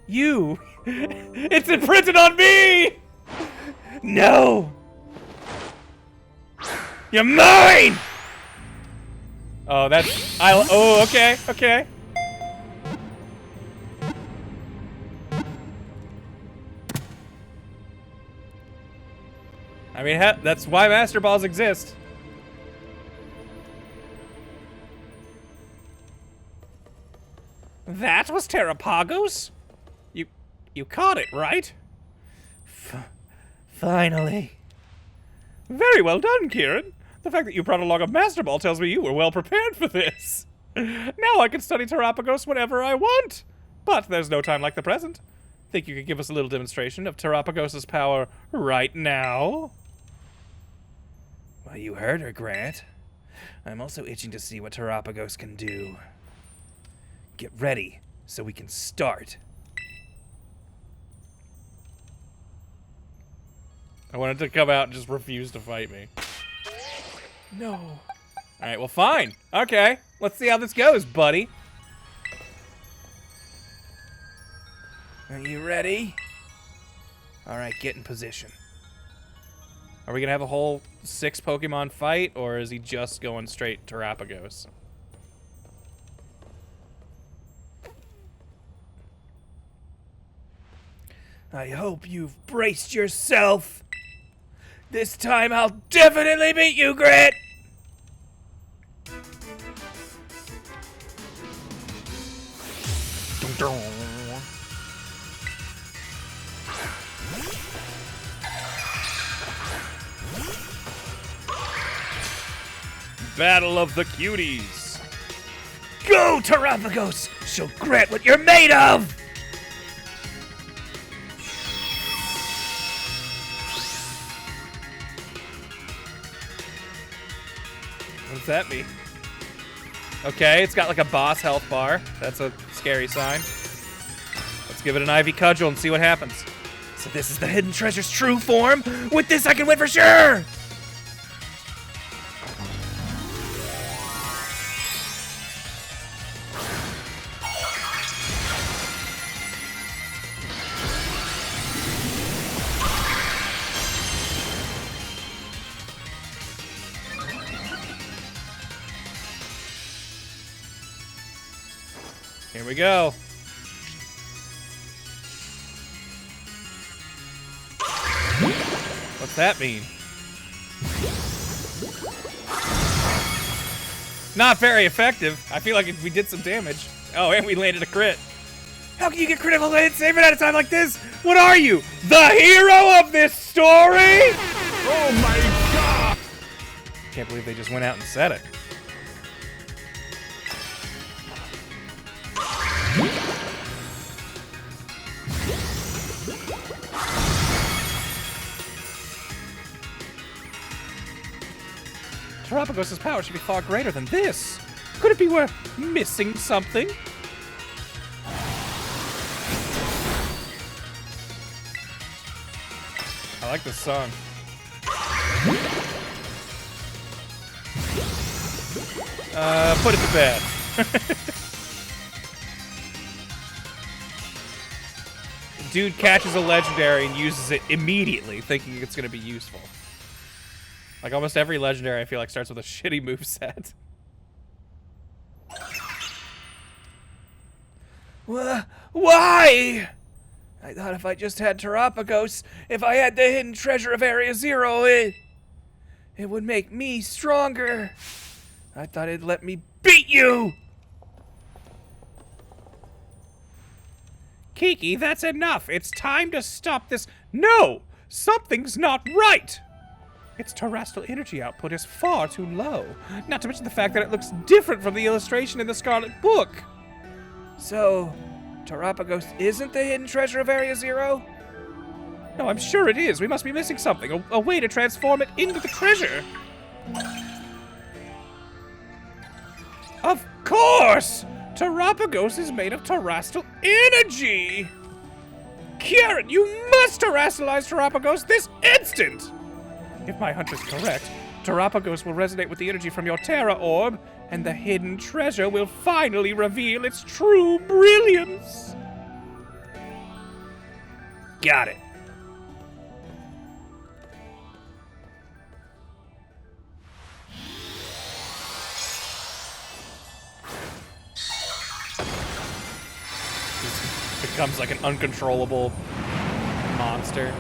You! It's imprinted on me! No! You're mine! Oh, that's... oh, okay, okay. I mean, that's why Master Balls exist. That was Terrapagos? You caught it, right? Finally. Very well done, Kieran. The fact that you brought along a Master Ball tells me you were well prepared for this. Now I can study Terrapagos whenever I want. But there's no time like the present. Think you could give us a little demonstration of Terrapagos' power right now? Well, you heard her, Grant. I'm also itching to see what Terrapagos can do. Get ready so we can start. I wanted to come out and just refuse to fight me. No. Alright, well fine. Okay, let's see how this goes, buddy. Are you ready? Alright, get in position. Are we gonna have a whole 6 Pokemon fight, or is he just going straight Terrapagos? I hope you've braced yourself. This time I'll definitely beat you, Grant! Battle of the Cuties. Go, Terrapagos! Show Grant what you're made of! What's that mean? Okay, it's got like a boss health bar. That's a scary sign. Let's give it an Ivy Cudgel and see what happens. So this is the Hidden Treasure's true form? With this I can win for sure! Here we go. What's that mean? Not very effective. I feel like we did some damage. Oh, and we landed a crit. How can you get critical hit save it at a time like this? What are you? The hero of this story? Oh my god! Can't believe they just went out and said it. Terrapagos' power should be far greater than this. Could it be we're missing something? I like this song. Put it to bed. Dude catches a legendary and uses it immediately, thinking it's gonna be useful. Like almost every legendary, I feel like starts with a shitty moveset. Why? I thought if I just had Terrapagos, if I had the hidden treasure of Area Zero, it would make me stronger. I thought it'd let me beat you! Kiki, that's enough. It's time to stop this. No! Something's not right! Its terrestrial energy output is far too low. Not to mention the fact that it looks different from the illustration in the Scarlet book. So, Terrapagos isn't the hidden treasure of Area Zero? No, I'm sure it is. We must be missing something. A way to transform it into the treasure. Of course! Terrapagos is made of terrestrial energy! Kieran, you must terrestrialize Terrapagos this instant! If my hunch is correct, Terapagos will resonate with the energy from your Terra Orb, and the hidden treasure will finally reveal its true brilliance. Got it. Becomes like an uncontrollable monster.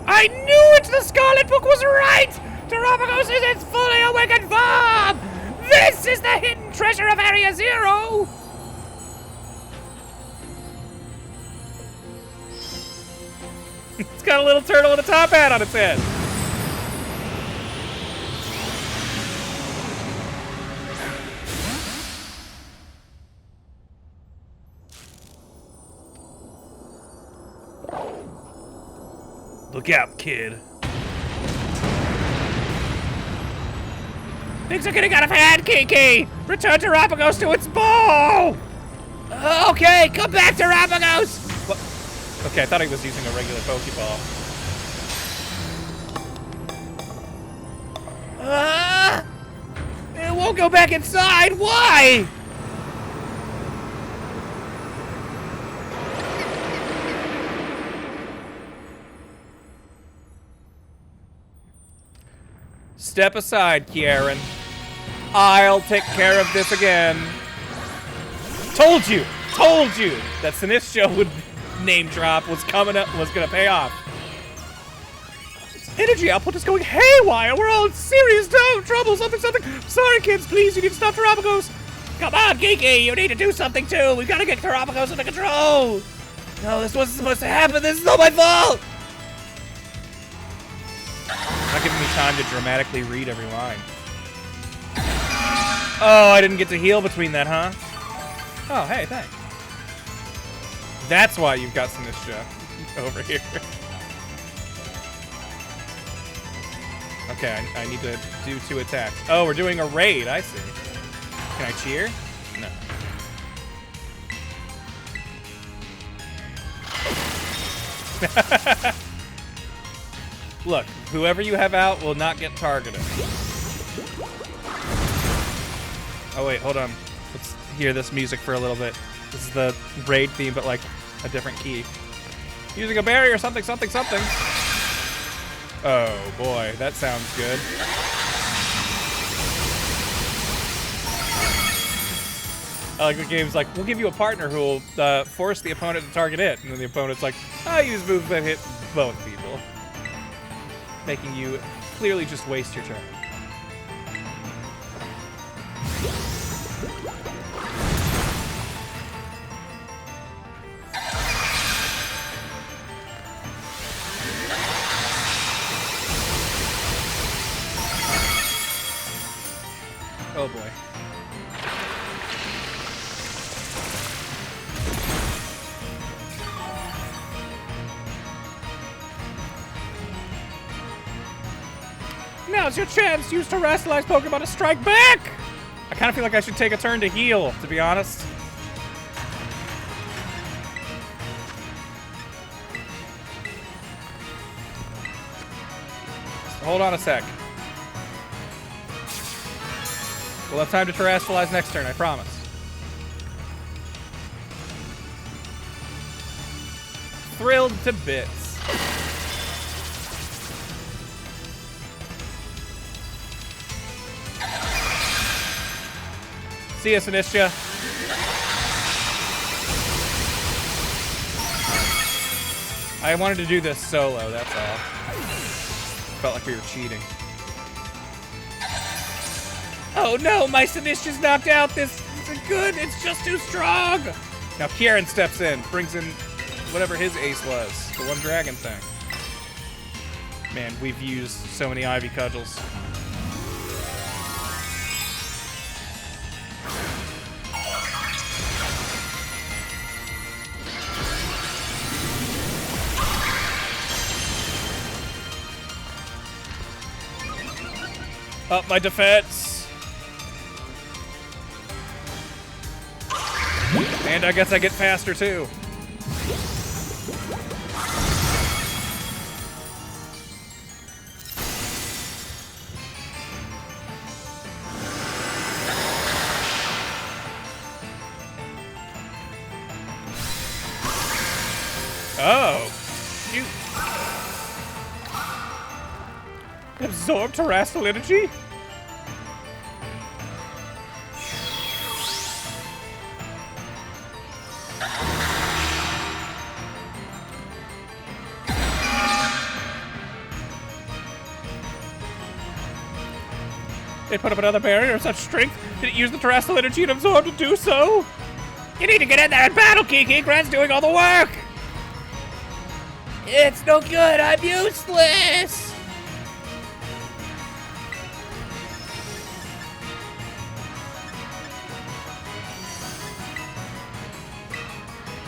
I knew it! The Scarlet book was right! Terapagos is its fully awakened form! This is the hidden treasure of Area Zero! It's got a little turtle with a top hat on its head. Look out, kid. Things are getting out of hand, Kiki! Return Terapagos to its ball! Okay, come back, Terapagos! What? Okay, I thought he was using a regular Pokeball. It won't go back inside. Why? Step aside, Kieran. I'll take care of this again. Told you that Sinistcha would name drop was coming up, was gonna pay off. Energy output is going haywire. We're all in serious trouble. Something. Sorry, kids. Please, you need to stop Terapagos. Come on, Kiki. You need to do something too. We've got to get Terapagos under control. No, this wasn't supposed to happen. This is all my fault. Not giving me time to dramatically read every line. Oh, I didn't get to heal between that, huh? Oh, hey, thanks. That's why you've got Sinistcha over here. Okay, I need to do 2 attacks. Oh, we're doing a raid, I see. Can I cheer? No. Look, whoever you have out will not get targeted. Oh wait, hold on. Let's hear this music for a little bit. This is the raid theme, but like a different key. Using a barrier, something. Oh boy, that sounds good. I like the game's like, we'll give you a partner who will force the opponent to target it. And then the opponent's like, I use moves that hit both people. Making you clearly just waste your turn. Oh boy. Now's your chance! Use Terrestrialize Pokemon to strike back! I kind of feel like I should take a turn to heal, to be honest. Hold on a sec. We'll have time to Terrestrialize next turn, I promise. Thrilled to bits. See ya, Sinistcha. I wanted to do this solo, that's all. Felt like we were cheating. Oh no, my Sinistcha's knocked out. This isn't good. It's just too strong. Now Kieran steps in, brings in whatever his ace was, the one dragon thing. Man, we've used so many Ivy Cudgels. Up my defense. And I guess I get faster too. Absorb terrestrial energy? It put up another barrier of such strength. Did it use the terrestrial energy and absorb to do so? You need to get in there and battle, Kiki. Grant's doing all the work. It's no good. I'm useless.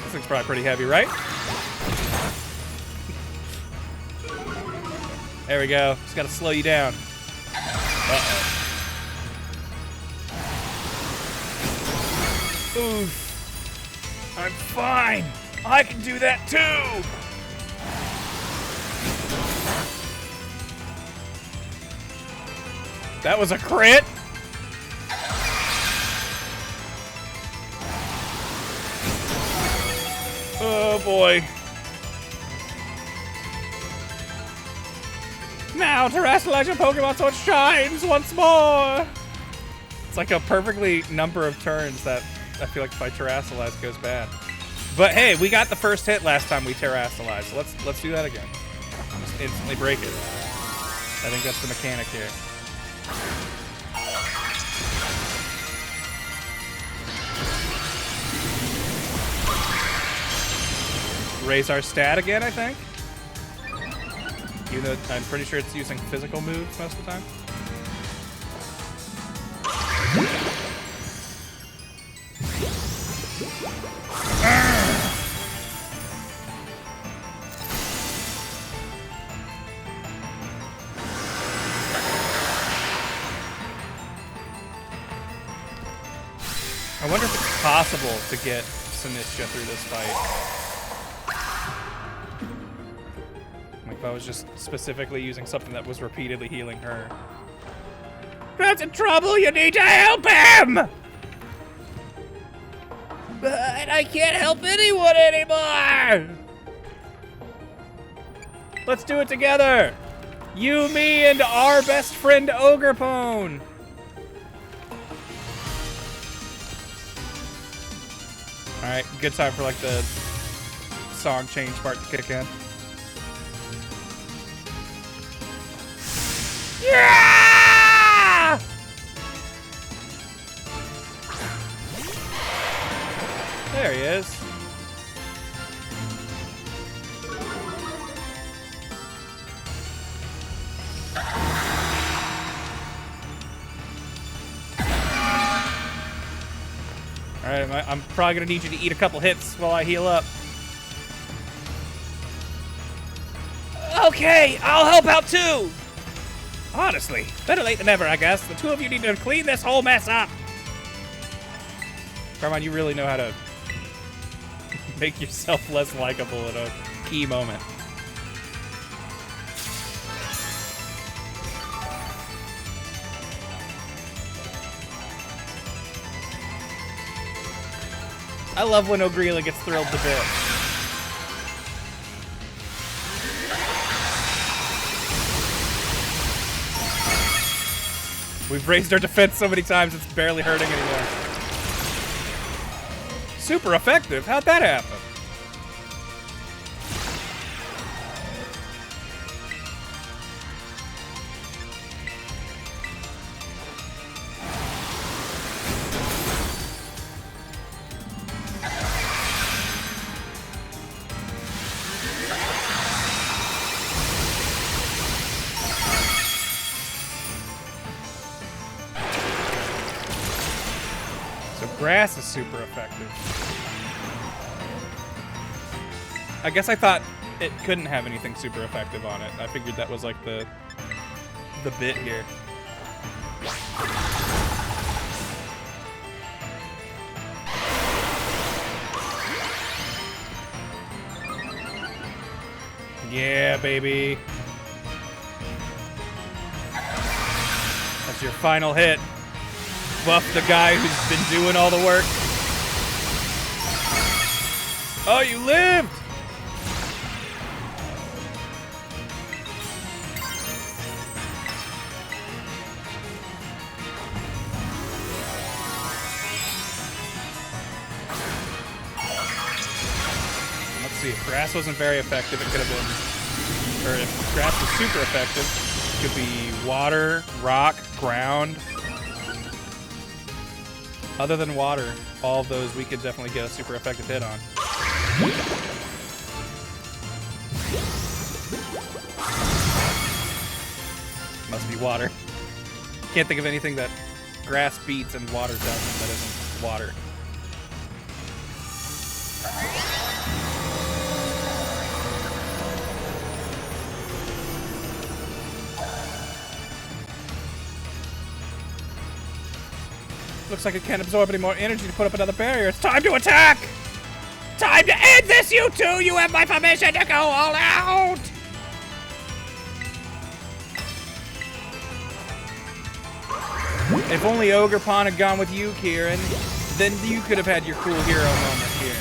This thing's probably pretty heavy, right? There we go. Just gotta slow you down. Uh-oh. Oof. I'm fine. I can do that too. That was a crit. Oh boy. Now terrestrializing Pokemon so it shines once more. It's like a perfectly number of turns that I feel like if I terrestrialize goes bad. But hey, we got the first hit last time we terrestrialized, so let's do that again. Just instantly break it. I think that's the mechanic here. Raise our stat again, I think. Even though I'm pretty sure it's using physical moves most of the time. I wonder if it's possible to get Sinistra through this fight. Like if I was just specifically using something that was repeatedly healing her. Grant's in trouble! You need to help him! But I can't help anyone anymore! Let's do it together! You, me, and our best friend Ogrepone! Alright, good time for like the song change part to kick in. Yeah! There he is. Alright, I'm probably gonna need you to eat a couple hits while I heal up. Okay, I'll help out too! Honestly, better late than never, I guess. The two of you need to clean this whole mess up. Carmine, you really know how to make yourself less likable at a key moment. I love when Ogrela gets thrilled to bits. We've raised our defense so many times it's barely hurting anymore. Super effective. How'd that happen? Grass is super effective. I guess I thought it couldn't have anything super effective on it. I figured that was like the bit here. Yeah, baby. That's your final hit. Buff the guy who's been doing all the work. Oh, you lived! see. If grass wasn't very effective, it could have been... Or if grass was super effective, it could be water, rock, ground. Other than water, all of those we could definitely get a super effective hit on. Must be water. Can't think of anything that grass beats and water doesn't that isn't water. Looks like it can't absorb any more energy to put up another barrier. It's time to attack! Time to end this, you two! You have my permission to go all out! If only Ogre Pond had gone with you, Kieran, then you could have had your cool hero moment here.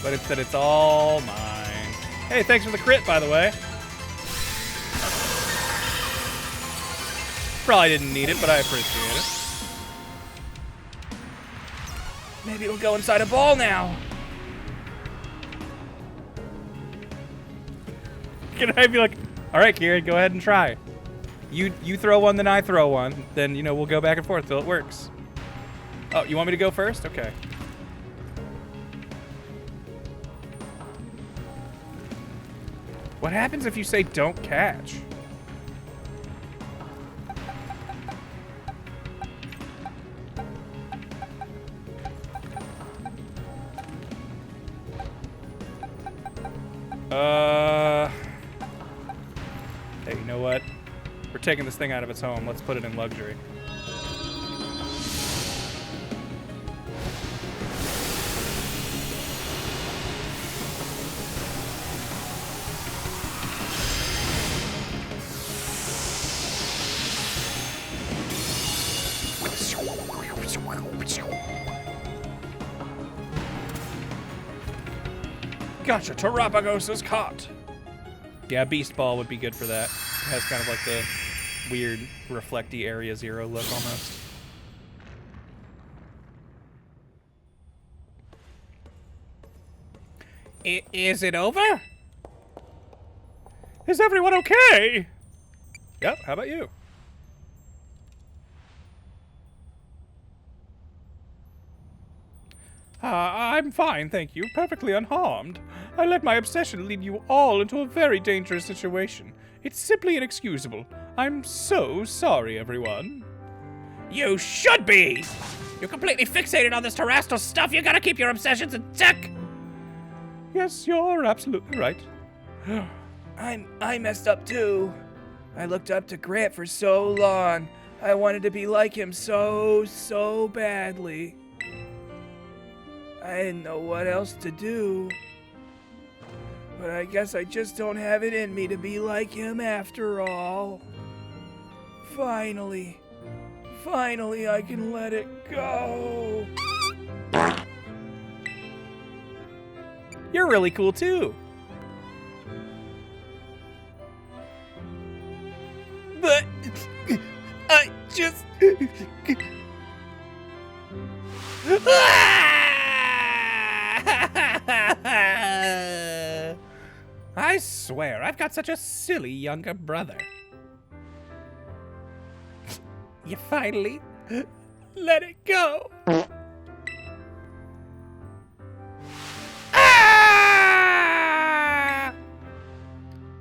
But instead, it's all mine. Hey, thanks for the crit, by the way. Probably didn't need it, but I appreciate it. Maybe it'll go inside a ball now. Can I be like, all right, Kieran, go ahead and try. You throw one, then I throw one. Then, you know, we'll go back and forth till it works. Oh, you want me to go first? Okay. What happens if you say don't catch? Hey, you know what? We're taking this thing out of its home. Let's put it in luxury. Gotcha, Terapagos is caught. Yeah, Beast Ball would be good for that. It has kind of like the weird reflecty Area Zero look almost. Is it over? Is everyone okay? Yep, how about you? I'm fine, thank you. Perfectly unharmed. I let my obsession lead you all into a very dangerous situation. It's simply inexcusable. I'm so sorry, everyone. You should be! You're completely fixated on this terrestrial stuff. You gotta keep your obsessions in check! Yes, you're absolutely right. I messed up too. I looked up to Grant for so long. I wanted to be like him so badly. I didn't know what else to do. But I guess I just don't have it in me to be like him after all. Finally I can let it go. You're really cool too. But I just... I swear, I've got such a silly younger brother. You finally let it go. Ah!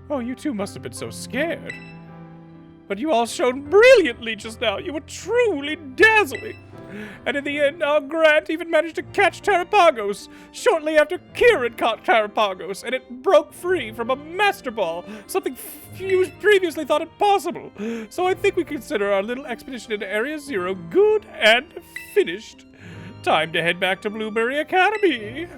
Oh, you two must have been so scared. But you all shone brilliantly just now. You were truly dazzling. And in the end, our Grant even managed to catch Terapagos shortly after Kieran caught Terapagos, and it broke free from a Master Ball, something few previously thought impossible. So I think we consider our little expedition into Area Zero good and finished. Time to head back to Blueberry Academy.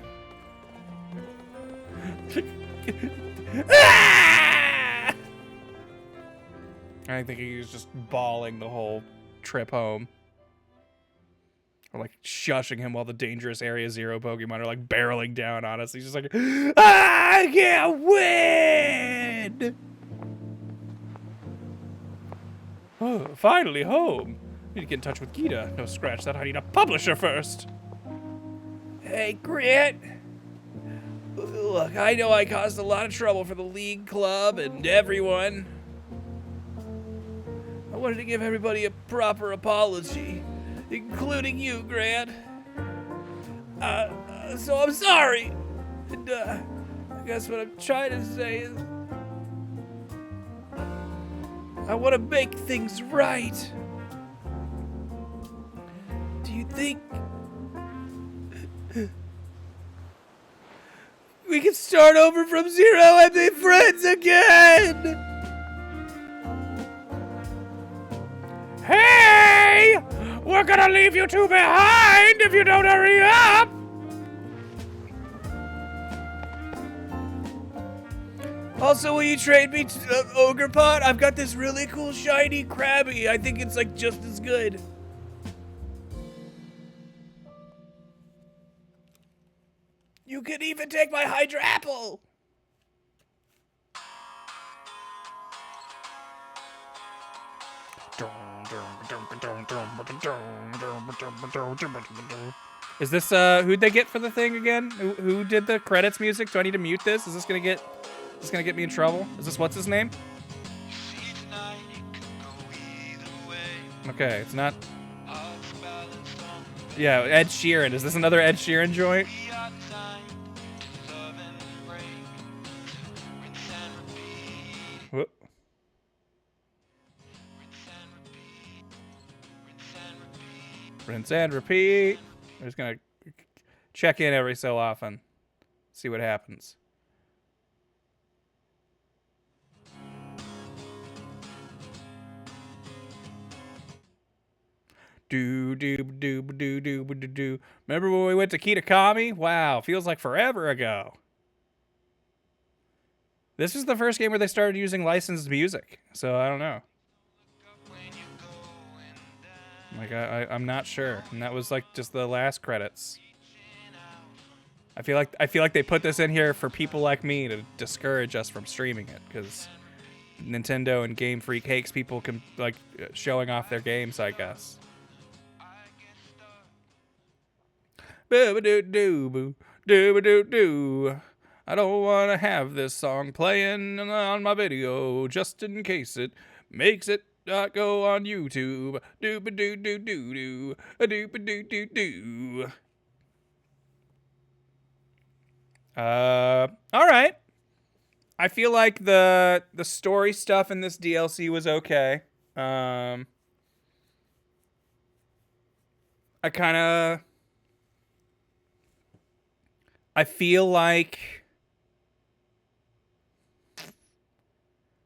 I think he was just bawling the whole trip home. Or like shushing him while the dangerous Area Zero Pokemon are like barreling down on us. He's just like, I can't win! Oh, finally home. Need to get in touch with Gita. No, scratch that. I need a publisher first. Hey, Grant. Look, I know I caused a lot of trouble for the League Club and everyone. I wanted to give everybody a proper apology, including you, Grant. So I'm sorry. And, I guess what I'm trying to say is, I want to make things right. Do you think we can start over from zero and be friends again? Hey! We're gonna leave you two behind if you don't hurry up! Also, will you trade me Ogre Pot? I've got this really cool shiny Krabby. I think it's like just as good. You can even take my Hydra Apple. Is this who'd they get for the thing again? Who did the credits music? Do I need to mute this? Is this gonna get me in trouble? Is this what's his name? Okay, it's not. Yeah, Ed Sheeran. Is this another Ed Sheeran joint? Whoop. Rinse and repeat. I'm just gonna check in every so often, see what happens. Do. Remember when we went to Kitakami? Wow, feels like forever ago. This was the first game where they started using licensed music, so I don't know. Like I'm not sure, and that was like just the last credits. I feel like they put this in here for people like me to discourage us from streaming it, because Nintendo and Game Freak hates people like showing off their games, I guess. Boo-ba-doo-doo-boo, doo-ba-doo-doo. I don't want to have this song playing on my video just in case it makes it not go on YouTube. Doo-ba-doo-doo-doo-doo, doo-ba-doo-doo-doo. All right. I feel like the story stuff in this DLC was okay. I feel like,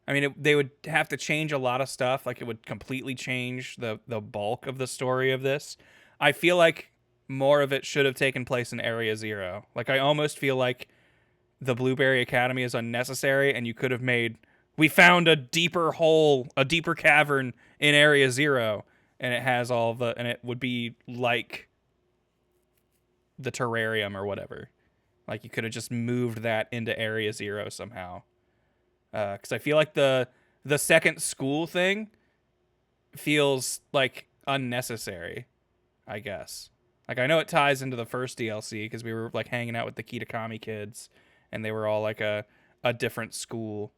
I mean, they would have to change a lot of stuff. Like, it would completely change the bulk of the story of this. I feel like more of it should have taken place in Area Zero. Like, I almost feel like the Blueberry Academy is unnecessary, and you could have made, we found a deeper hole, a deeper cavern in Area Zero, and it has all the, and it would be like the terrarium or whatever. Like, you could have just moved that into Area Zero somehow. Because I feel like the second school thing feels like unnecessary, I guess. Like, I know it ties into the first DLC because we were like hanging out with the Kitakami kids, and they were all like a different school.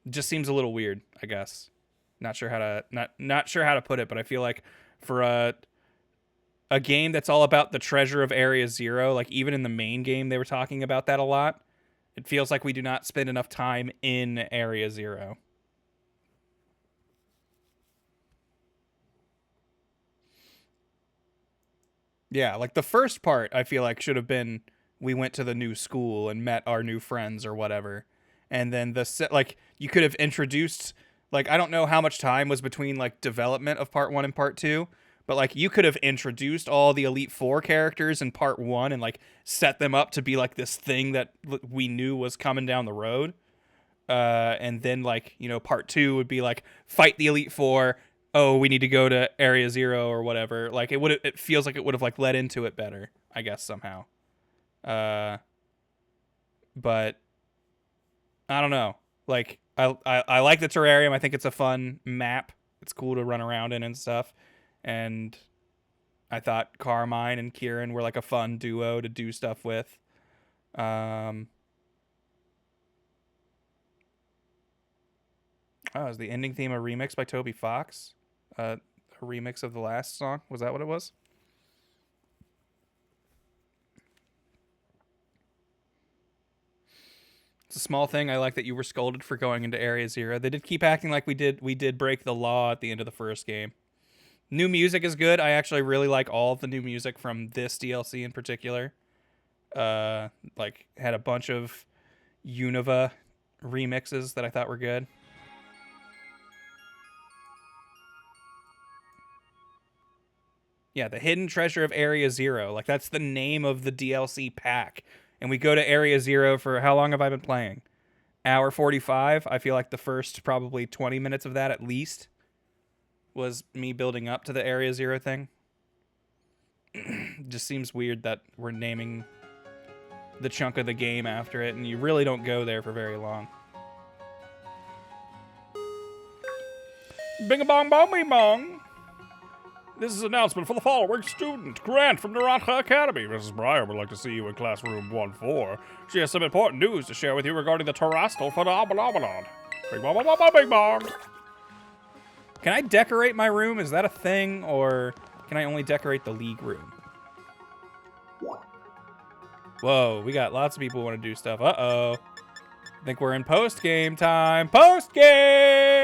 Just seems a little weird, I guess. Not sure how to put it, but I feel like for a game that's all about the treasure of Area Zero, like even in the main game they were talking about that a lot, it feels like we do not spend enough time in Area Zero. Yeah, like the first part I feel like should have been we went to the new school and met our new friends or whatever. And then like you could have introduced, like, I don't know how much time was between like development of part 1 and part 2. But, like, you could have introduced all the Elite Four characters in part 1 and, like, set them up to be, like, this thing that we knew was coming down the road. And then, like, you know, part 2 would be, like, fight the Elite Four. Oh, we need to go to Area Zero or whatever. Like, it feels like it would have, like, led into it better, I guess, somehow. But I don't know. Like, I like the terrarium. I think it's a fun map. It's cool to run around in and stuff. And I thought Carmine and Kieran were like a fun duo to do stuff with. Oh, is the ending theme a remix by Toby Fox? A remix of the last song? Was that what it was? It's a small thing. I like that you were scolded for going into Area Zero. They did keep acting like we did break the law at the end of the first game. New music is good. I actually really like all of the new music from this DLC in particular. Like had a bunch of Unova remixes that I thought were good. Yeah, the Hidden Treasure of Area Zero. Like, that's the name of the DLC pack. And we go to Area Zero for how long have I been playing? Hour 45. I feel like the first probably 20 minutes of that at least was me building up to the Area Zero thing. Just seems weird that we're naming the chunk of the game after it, and you really don't go there for very long. Bing-a-bong-bong-bing-bong. This is an announcement for the following student, Grant from Naranja Academy. Mrs. Breyer would like to see you in classroom 1-4. She has some important news to share with you regarding the terrestrial phenomenon. Bing bong bong bong bing bong. Can I decorate my room? Is that a thing, or can I only decorate the league room? Whoa, we got lots of people who want to do stuff. Uh-oh. I think we're in post-game time. Post-game!